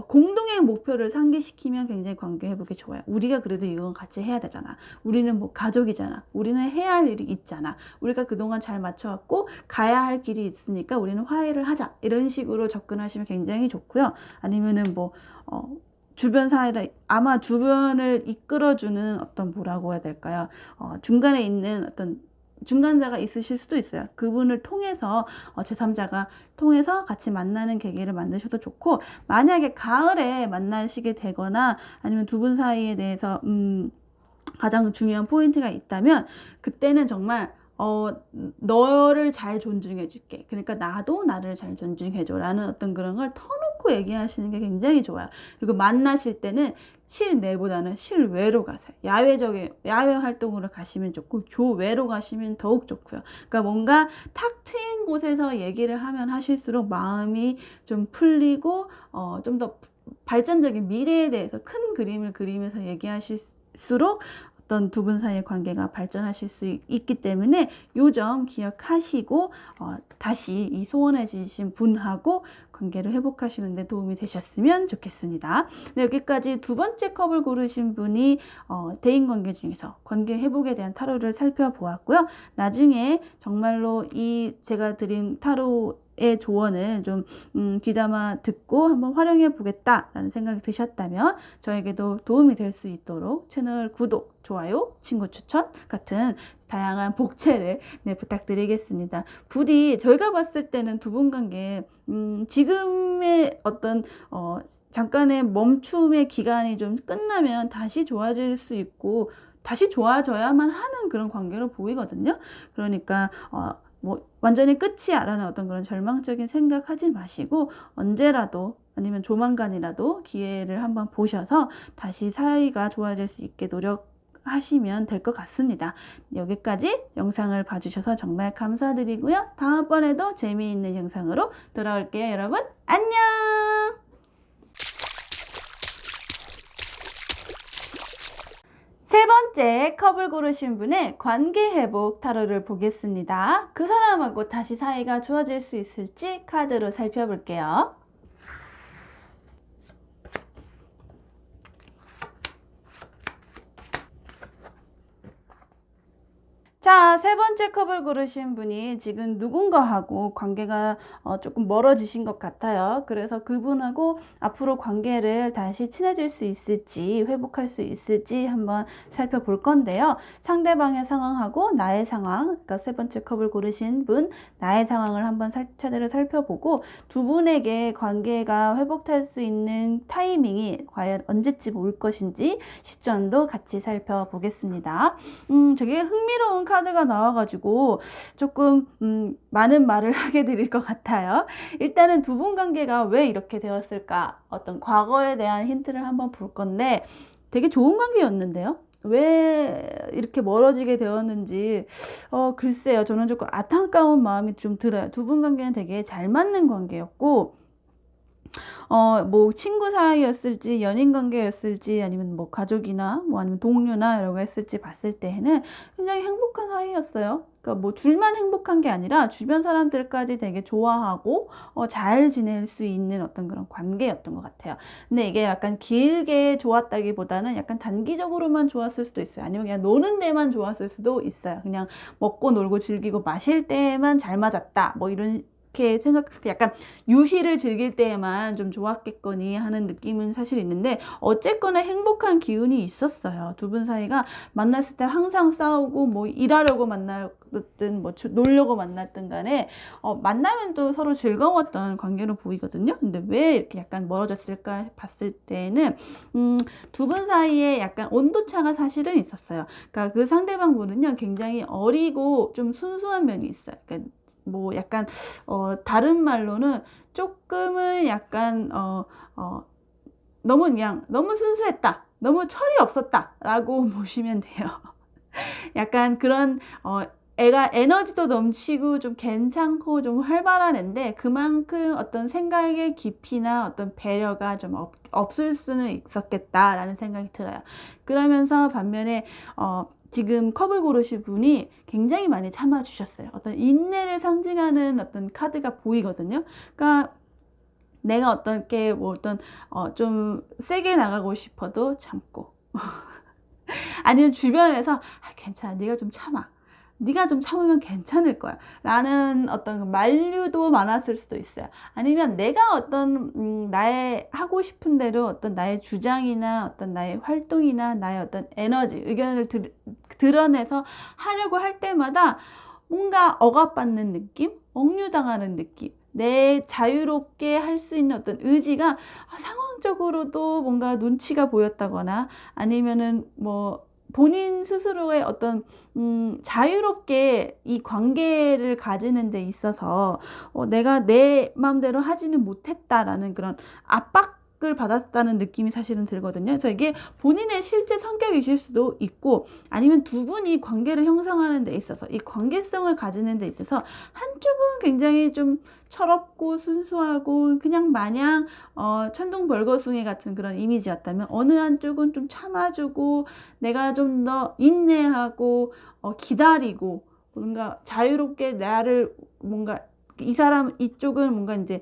공동의 목표를 상기시키면 굉장히 관계 회복이 좋아요. 우리가 그래도 이건 같이 해야 되잖아. 우리는 뭐 가족이잖아. 우리는 해야 할 일이 있잖아. 우리가 그동안 잘 맞춰왔고 가야 할 길이 있으니까 우리는 화해를 하자. 이런 식으로 접근하시면 굉장히 좋고요. 아니면은 뭐 주변 사회를, 아마 주변을 이끌어주는 어떤, 뭐라고 해야 될까요? 중간에 있는 어떤 중간자가 있으실 수도 있어요. 그분을 통해서 제3자가 통해서 같이 만나는 계기를 만드셔도 좋고, 만약에 가을에 만나시게 되거나 아니면 두 분 사이에 대해서 가장 중요한 포인트가 있다면, 그때는 정말 너를 잘 존중해 줄게, 그러니까 나도 나를 잘 존중해 줘 라는 어떤 그런 걸 터놓고 얘기하시는 게 굉장히 좋아요. 그리고 만나실 때는 실내보다는 실외로 가세요. 야외 활동으로 가시면 좋고, 교외로 가시면 더욱 좋고요. 그러니까 뭔가 탁 트인 곳에서 얘기를 하면 하실수록 마음이 좀 풀리고 좀 더 발전적인 미래에 대해서 큰 그림을 그리면서 얘기하실수록 어떤 두 분 사이의 관계가 발전하실 수 있기 때문에 요 점 기억하시고 다시 이 소원해지신 분하고 관계를 회복하시는 데 도움이 되셨으면 좋겠습니다. 네, 여기까지 두 번째 컵을 고르신 분이 대인관계 중에서 관계 회복에 대한 타로를 살펴보았고요. 나중에 정말로 이 제가 드린 타로의 조언을 좀 귀담아 듣고 한번 활용해 보겠다라는 생각이 드셨다면 저에게도 도움이 될 수 있도록 채널 구독, 좋아요, 친구 추천 같은 다양한 복채를 부탁드리겠습니다. 부디 저희가 봤을 때는 두 분 관계 지금의 어떤 잠깐의 멈춤의 기간이 좀 끝나면 다시 좋아질 수 있고, 다시 좋아져야만 하는 그런 관계로 보이거든요. 그러니까 뭐 완전히 끝이야 라는 어떤 그런 절망적인 생각하지 마시고, 언제라도 아니면 조만간이라도 기회를 한번 보셔서 다시 사이가 좋아질 수 있게 노력하시면 될 것 같습니다. 여기까지 영상을 봐주셔서 정말 감사드리고요. 다음번에도 재미있는 영상으로 돌아올게요. 여러분 안녕. 세 번째 컵을 고르신 분의 관계 회복 타로를 보겠습니다. 그 사람하고 다시 사이가 좋아질 수 있을지 카드로 살펴볼게요. 자, 세 번째 컵을 고르신 분이 지금 누군가하고 관계가 조금 멀어지신 것 같아요. 그래서 그분하고 앞으로 관계를 다시 친해질 수 있을지, 회복할 수 있을지 한번 살펴볼 건데요. 상대방의 상황하고 나의 상황, 그러니까 세 번째 컵을 고르신 분, 나의 상황을 한번 차례로 살펴보고, 두 분에게 관계가 회복될 수 있는 타이밍이 과연 언제쯤 올 것인지 시점도 같이 살펴보겠습니다. 되게 흥미로운 카드가 나와가지고 조금 많은 말을 하게 드릴 것 같아요. 일단은 두 분 관계가 왜 이렇게 되었을까, 어떤 과거에 대한 힌트를 한번 볼 건데, 되게 좋은 관계였는데요. 왜 이렇게 멀어지게 되었는지 글쎄요. 저는 조금 안타까운 마음이 좀 들어요. 두 분 관계는 되게 잘 맞는 관계였고 뭐 친구 사이였을지 연인 관계였을지 아니면 뭐 가족이나 뭐 아니면 동료나 이런 거 했을지 봤을 때에는 굉장히 행복한 사이였어요. 그러니까 뭐 둘만 행복한 게 아니라 주변 사람들까지 되게 좋아하고 잘 지낼 수 있는 어떤 그런 관계였던 것 같아요. 근데 이게 약간 길게 좋았다기보다는 약간 단기적으로만 좋았을 수도 있어요. 아니면 그냥 노는 데만 좋았을 수도 있어요. 그냥 먹고 놀고 즐기고 마실 때만 잘 맞았다. 뭐 이런 이렇게 약간 유희를 즐길 때에만 좀 좋았겠거니 하는 느낌은 사실 있는데 어쨌거나 행복한 기운이 있었어요. 두 분 사이가 만났을 때 항상 싸우고 뭐 일하려고 만났든 뭐 놀려고 만났든 간에 만나면 또 서로 즐거웠던 관계로 보이거든요. 근데 왜 이렇게 약간 멀어졌을까 봤을 때는 두 분 사이에 약간 온도차가 사실은 있었어요. 그러니까 그 상대방 분은요 굉장히 어리고 좀 순수한 면이 있어요. 그러니까 뭐 약간 다른 말로는 조금은 약간 너무 그냥 너무 순수했다, 너무 철이 없었다 라고 보시면 돼요. 약간 그런 애가 에너지도 넘치고 좀 괜찮고 좀 활발한 애인데 그만큼 어떤 생각의 깊이나 어떤 배려가 좀 없을 수는 있었겠다라는 생각이 들어요. 그러면서 반면에 지금 컵을 고르신 분이 굉장히 많이 참아주셨어요. 어떤 인내를 상징하는 어떤 카드가 보이거든요. 그러니까 내가 어떻게 뭐 어떤 좀 세게 나가고 싶어도 참고 아니면 주변에서 괜찮아, 네가 좀 참아, 네가 좀 참으면 괜찮을 거야 라는 어떤 만류도 많았을 수도 있어요. 아니면 내가 어떤 나의 하고 싶은 대로 어떤 나의 주장이나 어떤 나의 활동이나 나의 어떤 에너지, 의견을 드러내서 하려고 할 때마다 뭔가 억압받는 느낌, 억류당하는 느낌, 내 자유롭게 할 수 있는 어떤 의지가 상황적으로도 뭔가 눈치가 보였다거나 아니면은 뭐 본인 스스로의 어떤 자유롭게 이 관계를 가지는 데 있어서 내가 내 마음대로 하지는 못했다라는 그런 압박을 받았다는 느낌이 사실은 들거든요. 그래서 이게 본인의 실제 성격이실 수도 있고 아니면 두 분이 관계를 형성하는 데 있어서 이 관계성을 가지는 데 있어서 한쪽은 굉장히 좀 철없고 순수하고 그냥 마냥 천둥벌거숭이 같은 그런 이미지였다면 어느 한쪽은 좀 참아주고 내가 좀 더 인내하고 기다리고 뭔가 자유롭게 나를 뭔가 이 사람 이쪽은 뭔가 이제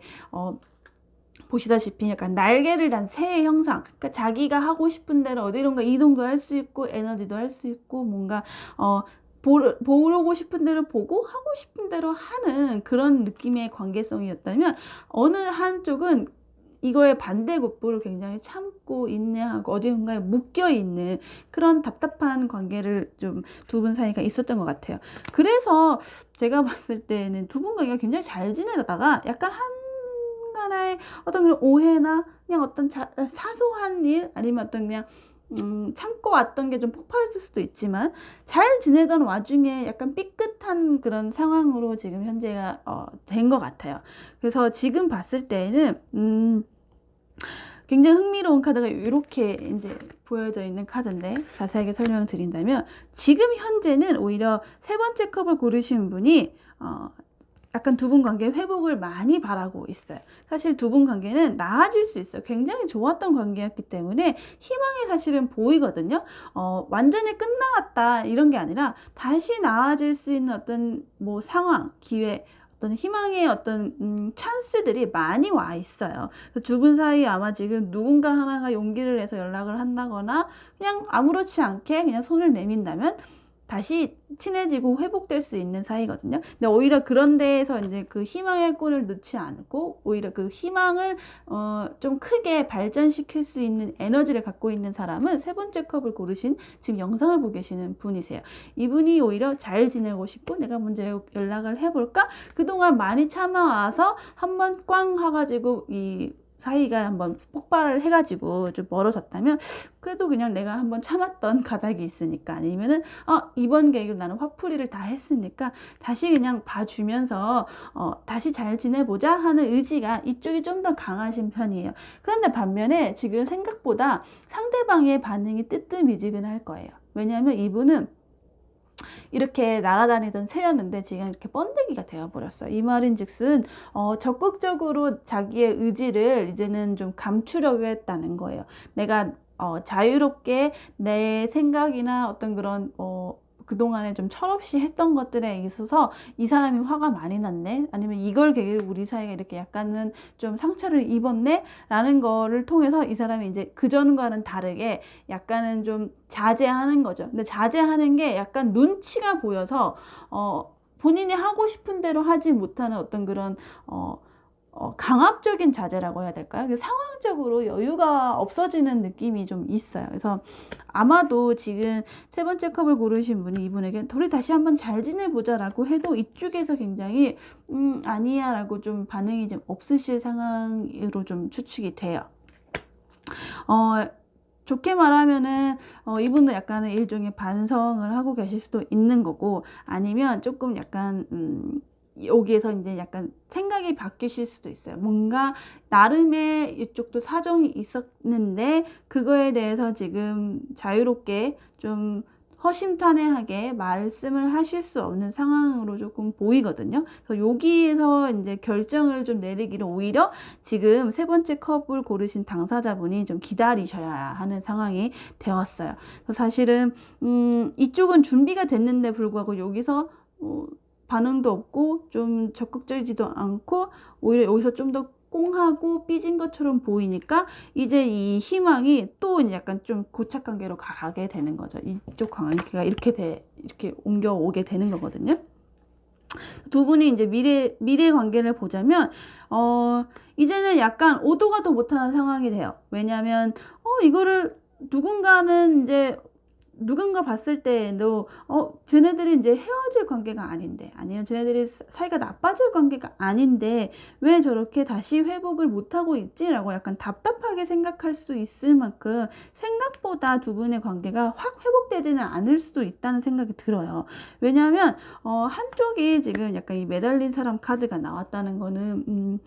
보시다시피 약간 날개를 단 새의 형상, 그러니까 자기가 하고 싶은 대로 어디론가 이동도 할 수 있고 에너지도 할 수 있고 뭔가 보고 싶은 대로 보고 하고 싶은 대로 하는 그런 느낌의 관계성이었다면 어느 한쪽은 이거의 반대급부를 굉장히 참고 인내하고 어디론가에 묶여있는 그런 답답한 관계를 좀 두 분 사이가 있었던 것 같아요. 그래서 제가 봤을 때는 두 분 관계가 굉장히 잘 지내다가 약간 한간의 어떤 그런 오해나 그냥 어떤 사소한 일 아니면 어떤 그냥 참고 왔던 게 좀 폭발했을 수도 있지만 잘 지내던 와중에 약간 삐끗한 그런 상황으로 지금 현재가 된 것 같아요. 그래서 지금 봤을 때는 굉장히 흥미로운 카드가 이렇게 이제 보여져 있는 카드인데 자세하게 설명을 드린다면 지금 현재는 오히려 세 번째 컵을 고르신 분이 약간 두 분 관계 회복을 많이 바라고 있어요. 사실 두 분 관계는 나아질 수 있어요. 굉장히 좋았던 관계였기 때문에 희망이 사실은 보이거든요. 완전히 끝나갔다 이런 게 아니라 다시 나아질 수 있는 어떤 뭐 상황, 기회, 어떤 희망의 어떤 찬스들이 많이 와 있어요. 두 분 사이 아마 지금 누군가 하나가 용기를 내서 연락을 한다거나 그냥 아무렇지 않게 그냥 손을 내민다면 다시 친해지고 회복될 수 있는 사이거든요. 근데 오히려 그런 데에서 이제 그 희망의 끈을 넣지 않고 오히려 그 희망을 좀 크게 발전시킬 수 있는 에너지를 갖고 있는 사람은 세 번째 컵을 고르신 지금 영상을 보고 계시는 분이세요. 이분이 오히려 잘 지내고 싶고 내가 먼저 연락을 해볼까? 그동안 많이 참아와서 한번 꽝 해가지고 이 사이가 한번 폭발을 해가지고 좀 멀어졌다면 그래도 그냥 내가 한번 참았던 가닥이 있으니까, 아니면은 이번 계획으로 나는 화풀이를 다 했으니까 다시 그냥 봐주면서 다시 잘 지내보자 하는 의지가 이쪽이 좀 더 강하신 편이에요. 그런데 반면에 지금 생각보다 상대방의 반응이 뜨뜻미지근할 거예요. 왜냐하면 이분은 이렇게 날아다니던 새였는데 지금 이렇게 번데기가 되어버렸어요. 이 말인즉슨 적극적으로 자기의 의지를 이제는 좀 감추려고 했다는 거예요. 내가 자유롭게 내 생각이나 어떤 그런 그동안에 좀 철없이 했던 것들에 있어서 이 사람이 화가 많이 났네, 아니면 이걸 계기로 우리 사이가 이렇게 약간은 좀 상처를 입었네 라는 거를 통해서 이 사람이 이제 그전과는 다르게 약간은 좀 자제하는 거죠. 근데 자제하는 게 약간 눈치가 보여서 본인이 하고 싶은 대로 하지 못하는 어떤 그런 강압적인 자제라고 해야 될까요? 상황적으로 여유가 없어지는 느낌이 좀 있어요. 그래서 아마도 지금 세 번째 컵을 고르신 분이 이분에게 우리 다시 한번 잘 지내보자 라고 해도 이쪽에서 굉장히 아니야 라고 좀 반응이 좀 없으실 상황으로 좀 추측이 돼요. 좋게 말하면은 이분도 약간은 일종의 반성을 하고 계실 수도 있는 거고, 아니면 조금 약간 여기에서 이제 약간 생각이 바뀌실 수도 있어요. 뭔가 나름의 이쪽도 사정이 있었는데 그거에 대해서 지금 자유롭게 좀 허심탄회하게 말씀을 하실 수 없는 상황으로 조금 보이거든요. 그래서 여기에서 이제 결정을 좀 내리기를 오히려 지금 세 번째 컵을 고르신 당사자분이 좀 기다리셔야 하는 상황이 되었어요. 그래서 사실은 이쪽은 준비가 됐는데 불구하고 여기서 반응도 없고 좀 적극적이지도 않고 오히려 여기서 좀 더 꽁하고 삐진 것처럼 보이니까 이제 이 희망이 또 이제 약간 좀 고착 관계로 가게 되는 거죠. 이쪽 관계가 이렇게 옮겨오게 되는 거거든요. 두 분이 이제 미래 관계를 보자면 이제는 약간 오도 가도 못하는 상황이 돼요. 왜냐하면 이거를 누군가 봤을 때도 쟤네들이 이제 헤어질 관계가 아닌데, 아니면 쟤네들이 사이가 나빠질 관계가 아닌데 왜 저렇게 다시 회복을 못하고 있지? 라고 약간 답답하게 생각할 수 있을 만큼 생각보다 두 분의 관계가 확 회복되지는 않을 수도 있다는 생각이 들어요. 왜냐하면 한쪽이 지금 약간 이 매달린 사람 카드가 나왔다는 거는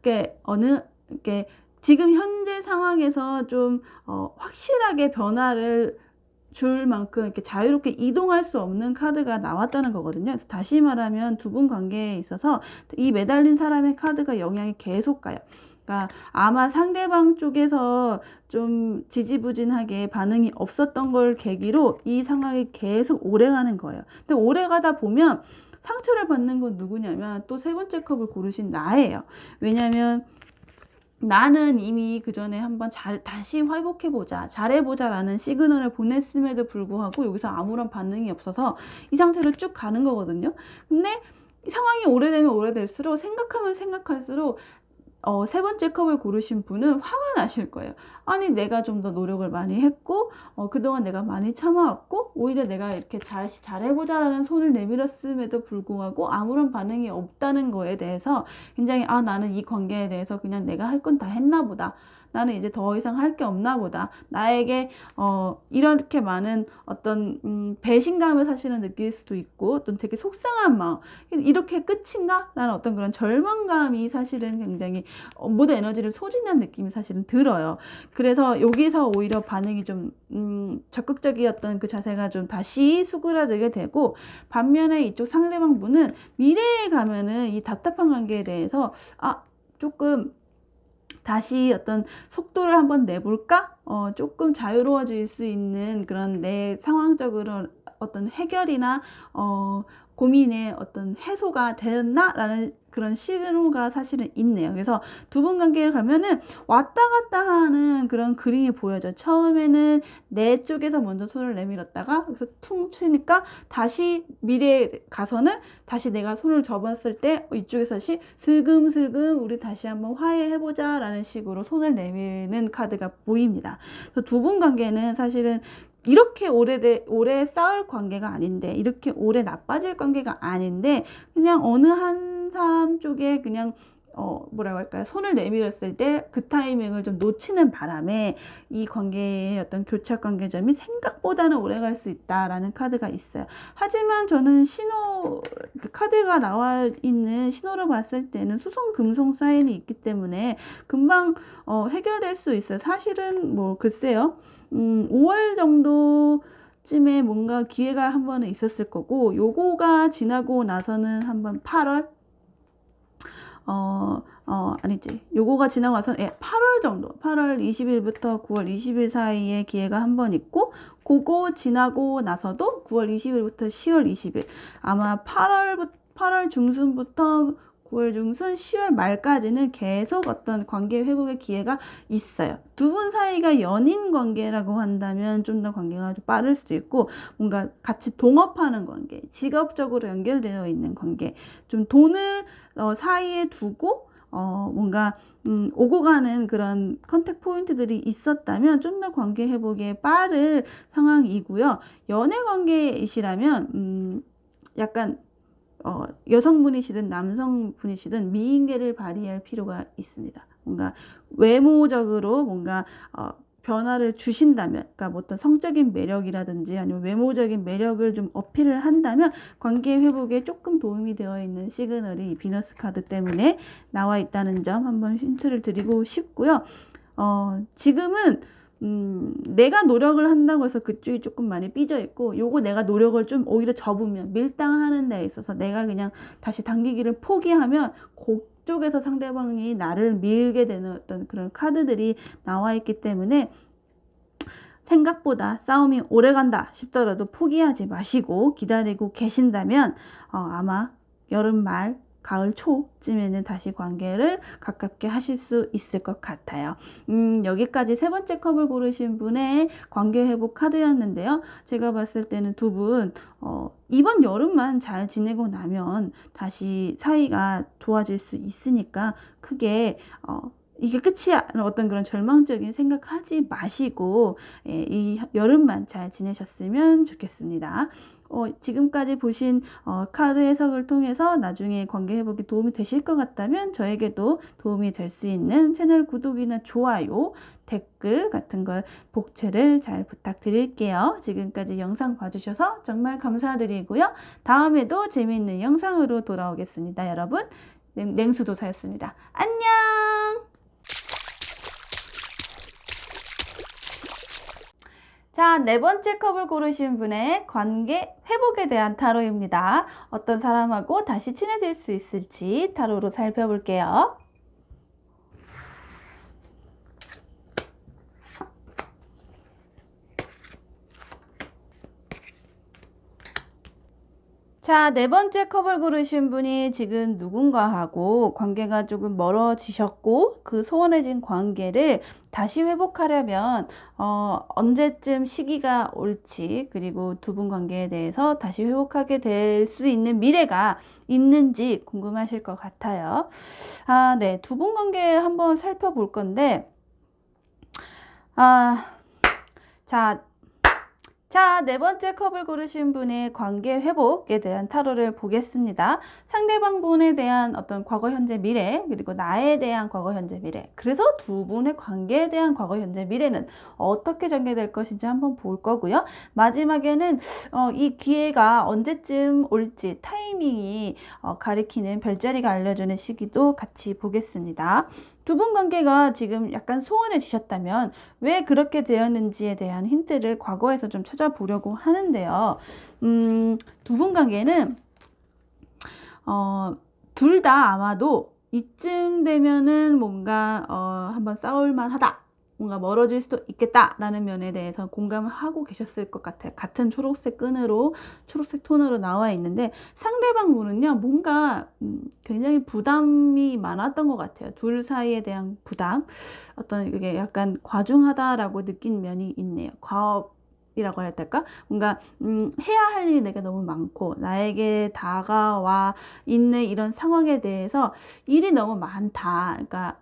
이게 지금 현재 상황에서 좀 확실하게 변화를 줄 만큼 이렇게 자유롭게 이동할 수 없는 카드가 나왔다는 거거든요. 그래서 다시 말하면 두 분 관계에 있어서 이 매달린 사람의 카드가 영향이 계속 가요. 그러니까 아마 상대방 쪽에서 좀 지지부진하게 반응이 없었던 걸 계기로 이 상황이 계속 오래가는 거예요. 근데 오래가다 보면 상처를 받는 건 누구냐면 또 세 번째 컵을 고르신 나예요. 왜냐면 나는 이미 그 전에 한번 다시 회복해보자, 잘해보자 라는 시그널을 보냈음에도 불구하고 여기서 아무런 반응이 없어서 이 상태로 쭉 가는 거거든요. 근데 상황이 오래되면 오래될수록 생각하면 생각할수록 세 번째 컵을 고르신 분은 화가 나실 거예요. 아니 내가 좀 더 노력을 많이 했고 그동안 내가 많이 참아왔고 오히려 내가 이렇게 잘해보자 라는 손을 내밀었음에도 불구하고 아무런 반응이 없다는 거에 대해서 굉장히 나는 이 관계에 대해서 그냥 내가 할 건 다 했나 보다, 나는 이제 더 이상 할 게 없나 보다, 나에게 이렇게 많은 어떤 배신감을 사실은 느낄 수도 있고 어떤 되게 속상한 마음, 이렇게 끝인가? 라는 어떤 그런 절망감이 사실은 굉장히 모든 에너지를 소진한 느낌이 사실은 들어요. 그래서 여기서 오히려 반응이 좀 적극적이었던 그 자세가 좀 다시 수그라들게 되고, 반면에 이쪽 상대방 분은 미래에 가면은 이 답답한 관계에 대해서 조금 다시 어떤 속도를 한번 내볼까? 조금 자유로워질 수 있는 그런 내 상황적으로 어떤 해결이나 고민의 어떤 해소가 되었나? 라는 그런 신호가 사실은 있네요. 그래서 두 분 관계를 가면은 왔다 갔다 하는 그런 그림이 보여져. 처음에는 내 쪽에서 먼저 손을 내밀었다가 그래서 퉁 치니까 다시 미래에 가서는 다시 내가 손을 접었을 때 이쪽에서 다시 슬금슬금 우리 다시 한번 화해해보자 라는 식으로 손을 내미는 카드가 보입니다. 그래서 두 분 관계는 사실은 이렇게 오래 싸울 관계가 아닌데, 이렇게 오래 나빠질 관계가 아닌데, 그냥 어느 한 사람 쪽에 그냥 뭐라고 할까요? 손을 내밀었을 때 그 타이밍을 좀 놓치는 바람에 이 관계의 어떤 교착 관계점이 생각보다는 오래 갈 수 있다라는 카드가 있어요. 하지만 저는 그 카드가 나와 있는 신호를 봤을 때는 수성 금성 사인이 있기 때문에 금방 해결될 수 있어요. 사실은 뭐 글쎄요. 5월 정도쯤에 뭔가 기회가 한 번은 있었을 거고, 요거가 지나고 나서는 한번 8월? 아니지. 요거가 지나고 나서 8월 정도. 8월 20일부터 9월 20일 사이에 기회가 한 번 있고, 그거 지나고 나서도 9월 20일부터 10월 20일. 아마 8월 중순부터 9월 중순, 10월 말까지는 계속 어떤 관계 회복의 기회가 있어요. 두 분 사이가 연인 관계라고 한다면 좀 더 관계가 좀 빠를 수도 있고, 뭔가 같이 동업하는 관계, 직업적으로 연결되어 있는 관계, 좀 돈을 사이에 두고 뭔가 오고 가는 그런 컨택 포인트들이 있었다면 좀 더 관계 회복에 빠를 상황이고요. 연애 관계이시라면 약간 여성분이시든 남성분이시든 미인계를 발휘할 필요가 있습니다. 뭔가 외모적으로 뭔가 변화를 주신다면, 그러니까 뭐 어떤 성적인 매력이라든지 아니면 외모적인 매력을 좀 어필을 한다면 관계 회복에 조금 도움이 되어 있는 시그널이 이 비너스 카드 때문에 나와 있다는 점 한번 힌트를 드리고 싶고요. 지금은 내가 노력을 한다고 해서 그쪽이 조금 많이 삐져 있고, 요거 내가 노력을 좀 오히려 접으면 밀당하는 데 있어서 내가 그냥 다시 당기기를 포기하면 그쪽에서 상대방이 나를 밀게 되는 어떤 그런 카드들이 나와 있기 때문에 생각보다 싸움이 오래 간다 싶더라도 포기하지 마시고 기다리고 계신다면 아마 여름 말 가을 초쯤에는 다시 관계를 가깝게 하실 수 있을 것 같아요. 여기까지 세 번째 컵을 고르신 분의 관계 회복 카드였는데요. 제가 봤을 때는 두 분 이번 여름만 잘 지내고 나면 다시 사이가 좋아질 수 있으니까 크게 이게 끝이야 어떤 그런 절망적인 생각하지 마시고 이 여름만 잘 지내셨으면 좋겠습니다. 지금까지 보신 카드 해석을 통해서 나중에 관계 회복에 도움이 되실 것 같다면 저에게도 도움이 될 수 있는 채널 구독이나 좋아요, 댓글 같은 걸 복채를 잘 부탁드릴게요. 지금까지 영상 봐주셔서 정말 감사드리고요. 다음에도 재미있는 영상으로 돌아오겠습니다. 여러분, 냉수도사였습니다. 안녕! 자, 네 번째 컵을 고르신 분의 관계 회복에 대한 타로입니다. 어떤 사람하고 다시 친해질 수 있을지 타로로 살펴볼게요. 자, 네 번째 컵을 고르신 분이 지금 누군가하고 관계가 조금 멀어지셨고 그 소원해진 관계를 다시 회복하려면 언제쯤 시기가 올지, 그리고 두 분 관계에 대해서 다시 회복하게 될 수 있는 미래가 있는지 궁금하실 것 같아요. 네. 두 분 관계 한번 살펴볼 건데 자, 네 번째 컵을 고르신 분의 관계 회복에 대한 타로를 보겠습니다. 상대방 분에 대한 어떤 과거, 현재, 미래, 그리고 나에 대한 과거, 현재, 미래. 그래서 두 분의 관계에 대한 과거, 현재, 미래는 어떻게 전개될 것인지 한번 볼 거고요. 마지막에는 이 기회가 언제쯤 올지 타이밍이 가리키는 별자리가 알려주는 시기도 같이 보겠습니다. 두 분 관계가 지금 약간 소원해지셨다면 왜 그렇게 되었는지에 대한 힌트를 과거에서 좀 찾아보려고 하는데요. 두 분 관계는 둘 다 아마도 이쯤 되면은 뭔가 한번 싸울만 하다, 뭔가 멀어질 수도 있겠다라는 면에 대해서 공감을 하고 계셨을 것 같아요. 같은 초록색 끈으로, 초록색 톤으로 나와 있는데 상대방 분은요, 뭔가 굉장히 부담이 많았던 것 같아요. 둘 사이에 대한 부담, 어떤 이게 약간 과중하다라고 느낀 면이 있네요. 과업이라고 해야 될까? 뭔가 해야 할 일이 내가 너무 많고 나에게 다가와 있는 이런 상황에 대해서 일이 너무 많다. 그러니까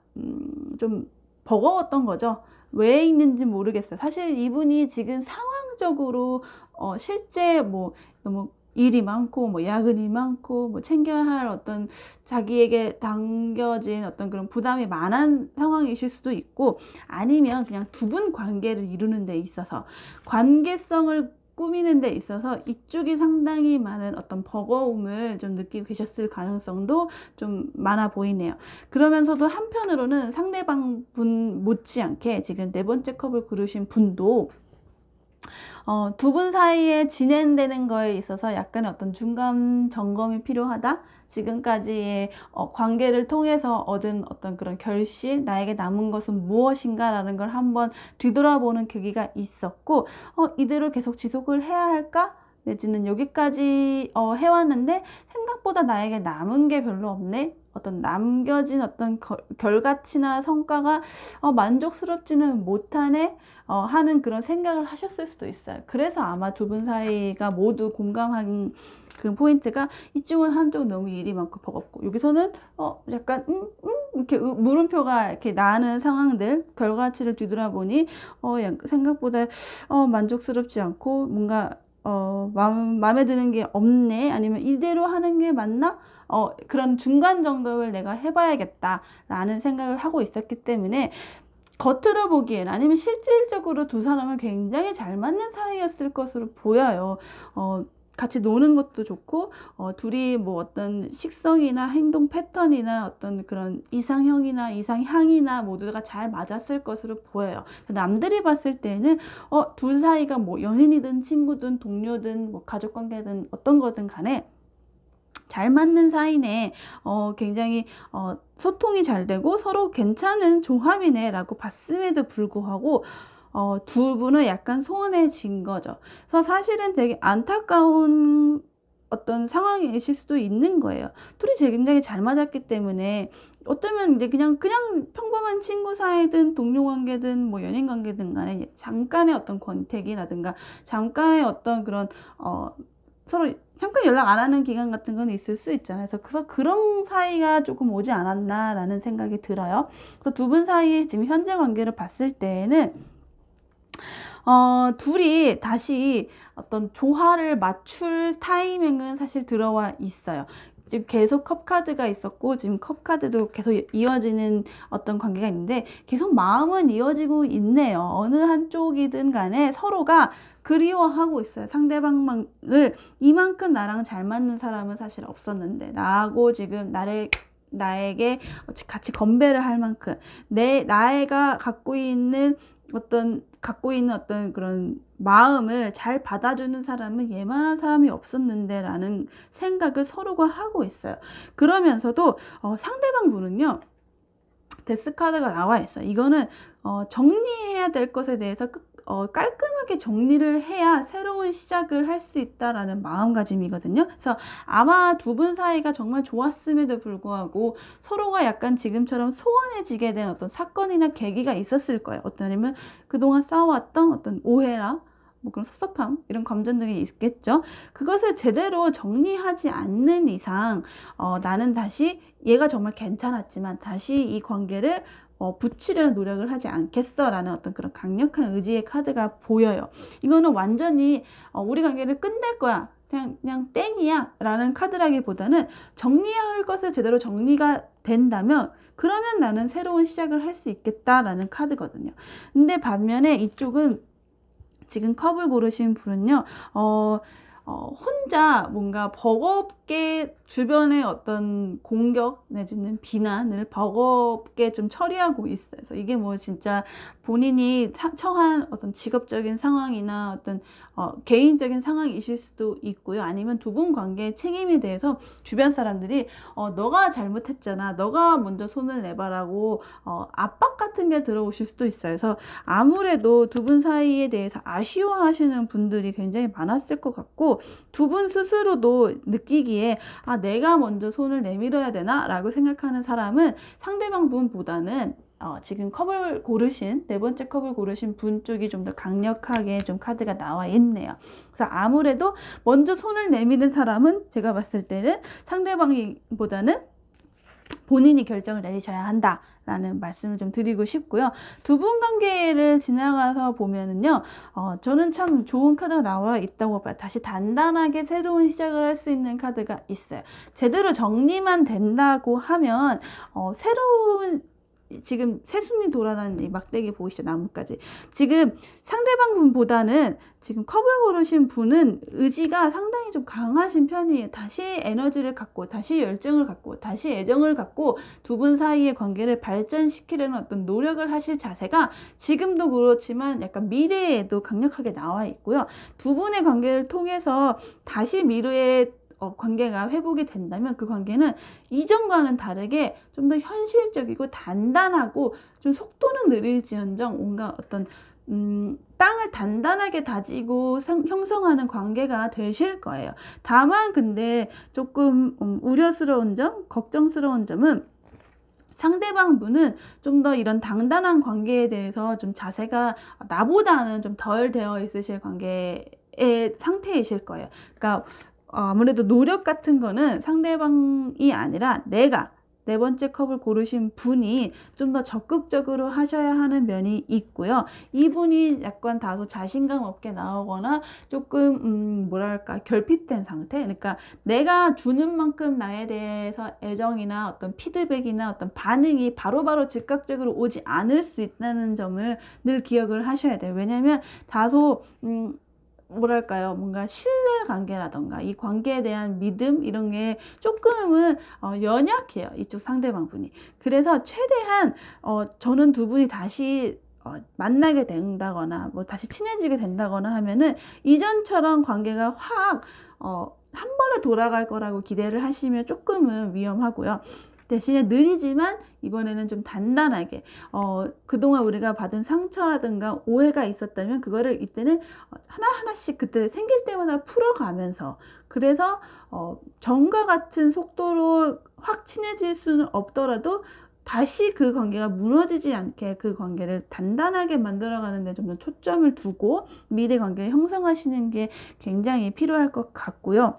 좀 버거웠던 거죠. 왜 있는지 모르겠어요. 사실 이분이 지금 상황적으로 실제 뭐 너무 일이 많고 뭐 야근이 많고 뭐 챙겨야 할 어떤 자기에게 당겨진 어떤 그런 부담이 많은 상황이실 수도 있고, 아니면 그냥 두 분 관계를 이루는 데 있어서 관계성을 꾸미는 데 있어서 이쪽이 상당히 많은 어떤 버거움을 좀 느끼고 계셨을 가능성도 좀 많아 보이네요. 그러면서도 한편으로는 상대방 분 못지않게 지금 네 번째 컵을 고르신 분도 두 분 사이에 진행되는 거에 있어서 약간의 어떤 중간 점검이 필요하다. 지금까지의 관계를 통해서 얻은 어떤 그런 결실, 나에게 남은 것은 무엇인가라는 걸 한번 뒤돌아보는 계기가 있었고, 이대로 계속 지속을 해야 할까? 내지는 여기까지 해왔는데 생각보다 나에게 남은 게 별로 없네. 어떤 남겨진 어떤 결과치나 성과가 만족스럽지는 못하네. 하는 그런 생각을 하셨을 수도 있어요. 그래서 아마 두 분 사이가 모두 공감한 그 포인트가, 이쪽은 한쪽은 너무 일이 많고 버겁고, 여기서는 약간 이렇게 물음표가 이렇게 나는 상황들, 결과치를 뒤돌아보니 생각보다 만족스럽지 않고 뭔가 마음에 드는 게 없네, 아니면 이대로 하는 게 맞나? 그런 중간 점검을 내가 해봐야겠다라는 생각을 하고 있었기 때문에, 겉으로 보기엔 아니면 실질적으로 두 사람은 굉장히 잘 맞는 사이였을 것으로 보여요. 같이 노는 것도 좋고, 둘이 뭐 어떤 식성이나 행동 패턴이나 어떤 그런 이상형이나 이상향이나 모두가 잘 맞았을 것으로 보여요. 남들이 봤을 때는 둘 사이가 뭐 연인이든 친구든 동료든 뭐 가족관계든 어떤 거든 간에 잘 맞는 사이네, 굉장히 소통이 잘 되고 서로 괜찮은 조합이네 라고 봤음에도 불구하고 두 분은 약간 소원해진 거죠. 그래서 사실은 되게 안타까운 어떤 상황이실 수도 있는 거예요. 둘이 굉장히 잘 맞았기 때문에 어쩌면 이제 그냥 평범한 친구 사이든 동료 관계든 뭐 연인 관계든 간에 잠깐의 어떤 권태기라든가 잠깐의 어떤 그런 서로 잠깐 연락 안 하는 기간 같은 건 있을 수 있잖아요. 그래서 그런 사이가 조금 오지 않았나라는 생각이 들어요. 그래서 두 분 사이의 지금 현재 관계를 봤을 때는 둘이 다시 어떤 조화를 맞출 타이밍은 사실 들어와 있어요. 지금 계속 컵카드가 있었고, 지금 컵카드도 계속 이어지는 어떤 관계가 있는데, 계속 마음은 이어지고 있네요. 어느 한쪽이든 간에 서로가 그리워하고 있어요. 상대방을 이만큼 나랑 잘 맞는 사람은 사실 없었는데, 나하고 지금 나에게 같이 건배를 할 만큼 나가 갖고 있는 어떤 그런 마음을 잘 받아주는 사람은 얘만한 사람이 없었는데 라는 생각을 서로가 하고 있어요. 그러면서도 상대방 분은요, 데스카드가 나와 있어요. 이거는 정리해야 될 것에 대해서 깔끔하게 정리를 해야 새로운 시작을 할 수 있다라는 마음가짐이거든요. 그래서 아마 두 분 사이가 정말 좋았음에도 불구하고 서로가 약간 지금처럼 소원해지게 된 어떤 사건이나 계기가 있었을 거예요. 아니면 그동안 싸워왔던 어떤 오해나 뭐 그런 섭섭함, 이런 감정들이 있겠죠. 그것을 제대로 정리하지 않는 이상 나는 다시, 얘가 정말 괜찮았지만 다시 이 관계를 붙이려는 노력을 하지 않겠어 라는 어떤 그런 강력한 의지의 카드가 보여요. 이거는 완전히 우리 관계를 끝낼 거야, 그냥 땡이야 라는 카드라기보다는 정리할 것을 제대로 정리가 된다면 그러면 나는 새로운 시작을 할 수 있겠다라는 카드거든요. 근데 반면에 이쪽은 지금 컵을 고르신 분은요, 혼자 뭔가 버겁게 주변의 어떤 공격 내지는 비난을 버겁게 좀 처리하고 있어요. 그래서 이게 뭐 진짜 본인이 처한 어떤 직업적인 상황이나 어떤 개인적인 상황이실 수도 있고요. 아니면 두 분 관계의 책임에 대해서 주변 사람들이 너가 잘못했잖아, 너가 먼저 손을 내봐라고 압박 같은 게 들어오실 수도 있어요. 그래서 아무래도 두 분 사이에 대해서 아쉬워하시는 분들이 굉장히 많았을 것 같고, 두 분 스스로도 느끼기에 내가 먼저 손을 내밀어야 되나 라고 생각하는 사람은 상대방 분보다는 지금 컵을 고르신, 네 번째 컵을 고르신 분 쪽이 좀 더 강력하게 좀 카드가 나와 있네요. 그래서 아무래도 먼저 손을 내미는 사람은 제가 봤을 때는 상대방보다는 본인이 결정을 내리셔야 한다라는 말씀을 좀 드리고 싶고요. 두 분 관계를 지나가서 보면은요, 저는 참 좋은 카드가 나와 있다고 봐요. 다시 단단하게 새로운 시작을 할 수 있는 카드가 있어요. 제대로 정리만 된다고 하면 새로운 지금 새순이 돌아다니는 이 막대기 보이시죠? 나뭇가지. 지금 상대방 분보다는 지금 컵을 고르신 분은 의지가 상당히 좀 강하신 편이에요. 다시 에너지를 갖고, 다시 열정을 갖고, 다시 애정을 갖고 두 분 사이의 관계를 발전시키려는 어떤 노력을 하실 자세가 지금도 그렇지만 약간 미래에도 강력하게 나와 있고요. 두 분의 관계를 통해서 다시 미래의 관계가 회복이 된다면 그 관계는 이전과는 다르게 좀 더 현실적이고 단단하고 좀 속도는 느릴지언정 뭔가 어떤 땅을 단단하게 다지고 형성하는 관계가 되실 거예요. 다만 근데 조금 우려스러운 점, 걱정스러운 점은 상대방 분은 좀 더 이런 단단한 관계에 대해서 좀 자세가 나보다는 좀 덜 되어 있으실 관계의 상태이실 거예요. 그러니까 아무래도 노력 같은 거는 상대방이 아니라 내가 네 번째 컵을 고르신 분이 좀 더 적극적으로 하셔야 하는 면이 있고요. 이분이 약간 다소 자신감 없게 나오거나 조금 뭐랄까 결핍된 상태, 그러니까 내가 주는 만큼 나에 대해서 애정이나 어떤 피드백이나 어떤 반응이 바로바로 즉각적으로 오지 않을 수 있다는 점을 늘 기억을 하셔야 돼요. 왜냐하면 다소 뭐랄까요, 뭔가 신뢰 관계라던가 이 관계에 대한 믿음 이런 게 조금은 연약해요, 이쪽 상대방 분이. 그래서 최대한 저는 두 분이 다시 만나게 된다거나 뭐 다시 친해지게 된다거나 하면은 이전처럼 관계가 확 한 번에 돌아갈 거라고 기대를 하시면 조금은 위험하고요. 대신에 느리지만 이번에는 좀 단단하게 그동안 우리가 받은 상처라든가 오해가 있었다면 그거를 이때는 하나하나씩 그때 생길 때마다 풀어가면서, 그래서 전과 같은 속도로 확 친해질 수는 없더라도 다시 그 관계가 무너지지 않게 그 관계를 단단하게 만들어가는 데 좀 더 초점을 두고 미래 관계를 형성하시는 게 굉장히 필요할 것 같고요.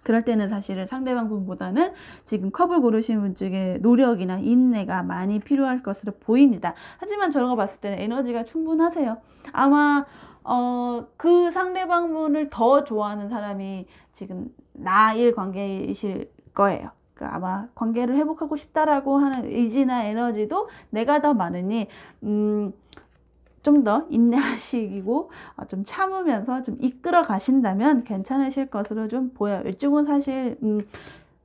그럴 때는 사실은 상대방 분보다는 지금 컵을 고르신 분 쪽에 노력이나 인내가 많이 필요할 것으로 보입니다. 하지만 저런 거 봤을 때는 에너지가 충분하세요. 아마 그 상대방 분을 더 좋아하는 사람이 지금 나일 관계이실 거예요. 아마 관계를 회복하고 싶다라고 하는 의지나 에너지도 내가 더 많으니 좀 더 인내하시고 좀 참으면서 좀 이끌어 가신다면 괜찮으실 것으로 좀 보여요. 이쪽은 사실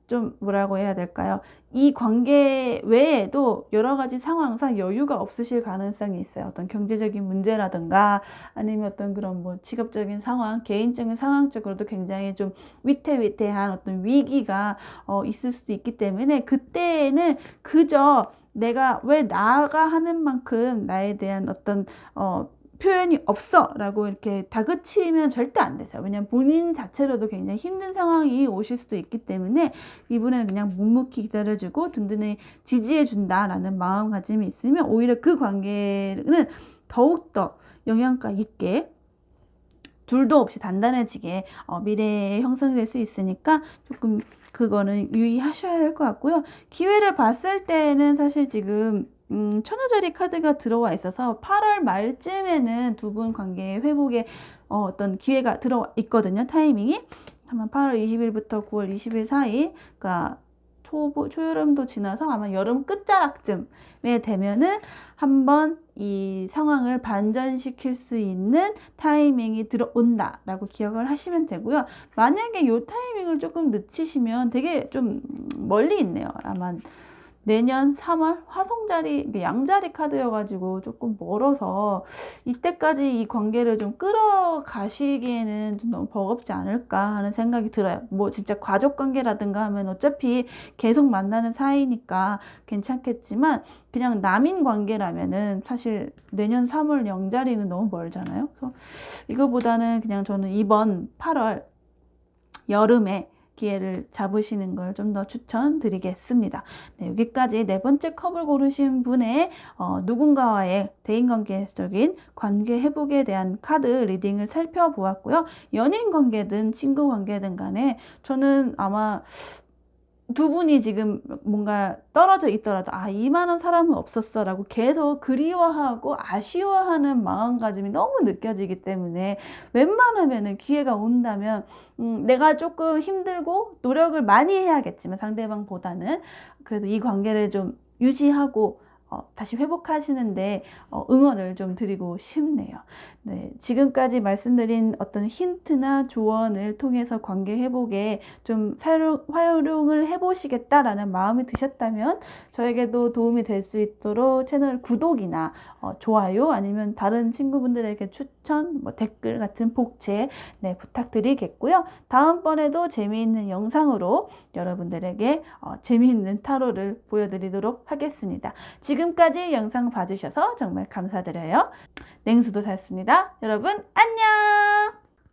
좀 뭐라고 해야 될까요? 이 관계 외에도 여러 가지 상황상 여유가 없으실 가능성이 있어요. 어떤 경제적인 문제라든가 아니면 어떤 그런 뭐 직업적인 상황, 개인적인 상황적으로도 굉장히 좀 위태위태한 어떤 위기가 있을 수도 있기 때문에 그때는 그저 내가 왜 나가 하는 만큼 나에 대한 어떤 표현이 없어 라고 이렇게 다그치면 절대 안 되세요. 왜냐면 본인 자체로도 굉장히 힘든 상황이 오실 수도 있기 때문에 이분은 그냥 묵묵히 기다려주고 든든히 지지해 준다라는 마음가짐이 있으면 오히려 그 관계는 더욱더 영양가 있게 둘도 없이 단단해지게 미래에 형성될 수 있으니까 조금 그거는 유의하셔야 할 것 같고요. 기회를 봤을 때는 사실 지금 천여자리 카드가 들어와 있어서 8월 말쯤에는 두 분 관계 회복에 어떤 기회가 들어와 있거든요. 타이밍이 아마 8월 20일부터 9월 20일 사이, 그러니까 초여름도 지나서 아마 여름 끝자락쯤에 되면은 한번 이 상황을 반전시킬 수 있는 타이밍이 들어온다 라고 기억을 하시면 되고요. 만약에 이 타이밍을 조금 늦추시면 되게 좀 멀리 있네요. 아마 내년 3월 화성자리, 양자리 카드여가지고 조금 멀어서 이때까지 이 관계를 좀 끌어가시기에는 좀 너무 버겁지 않을까 하는 생각이 들어요. 뭐 진짜 가족관계라든가 하면 어차피 계속 만나는 사이니까 괜찮겠지만 그냥 남인 관계라면은 사실 내년 3월 양자리는 너무 멀잖아요. 그래서 이거보다는 그냥 저는 이번 8월 여름에 기회를 잡으시는 걸 좀 더 추천드리겠습니다. 네, 여기까지 네 번째 컵을 고르신 분의 누군가와의 대인관계적인 관계 회복에 대한 카드 리딩을 살펴보았고요. 연인 관계든 친구 관계든 간에 저는 아마 두 분이 지금 뭔가 떨어져 있더라도 이만한 사람은 없었어 라고 계속 그리워하고 아쉬워하는 마음가짐이 너무 느껴지기 때문에 웬만하면은 기회가 온다면 내가 조금 힘들고 노력을 많이 해야겠지만 상대방보다는 그래도 이 관계를 좀 유지하고 다시 회복하시는데 응원을 좀 드리고 싶네요. 네, 지금까지 말씀드린 어떤 힌트나 조언을 통해서 관계 회복에 좀 활용을 해보시겠다라는 마음이 드셨다면 저에게도 도움이 될 수 있도록 채널 구독이나 좋아요 아니면 다른 친구분들에게 추천, 댓글 같은 복제 부탁드리겠고요. 다음번에도 재미있는 영상으로 여러분들에게 재미있는 타로를 보여드리도록 하겠습니다. 지금까지 영상 봐주셔서 정말 감사드려요. 냉수도 샀습니다. 여러분 안녕!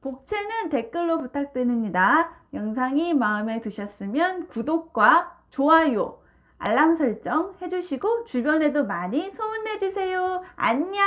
복채는 댓글로 부탁드립니다. 영상이 마음에 드셨으면 구독과 좋아요, 알람 설정 해주시고 주변에도 많이 소문내주세요. 안녕!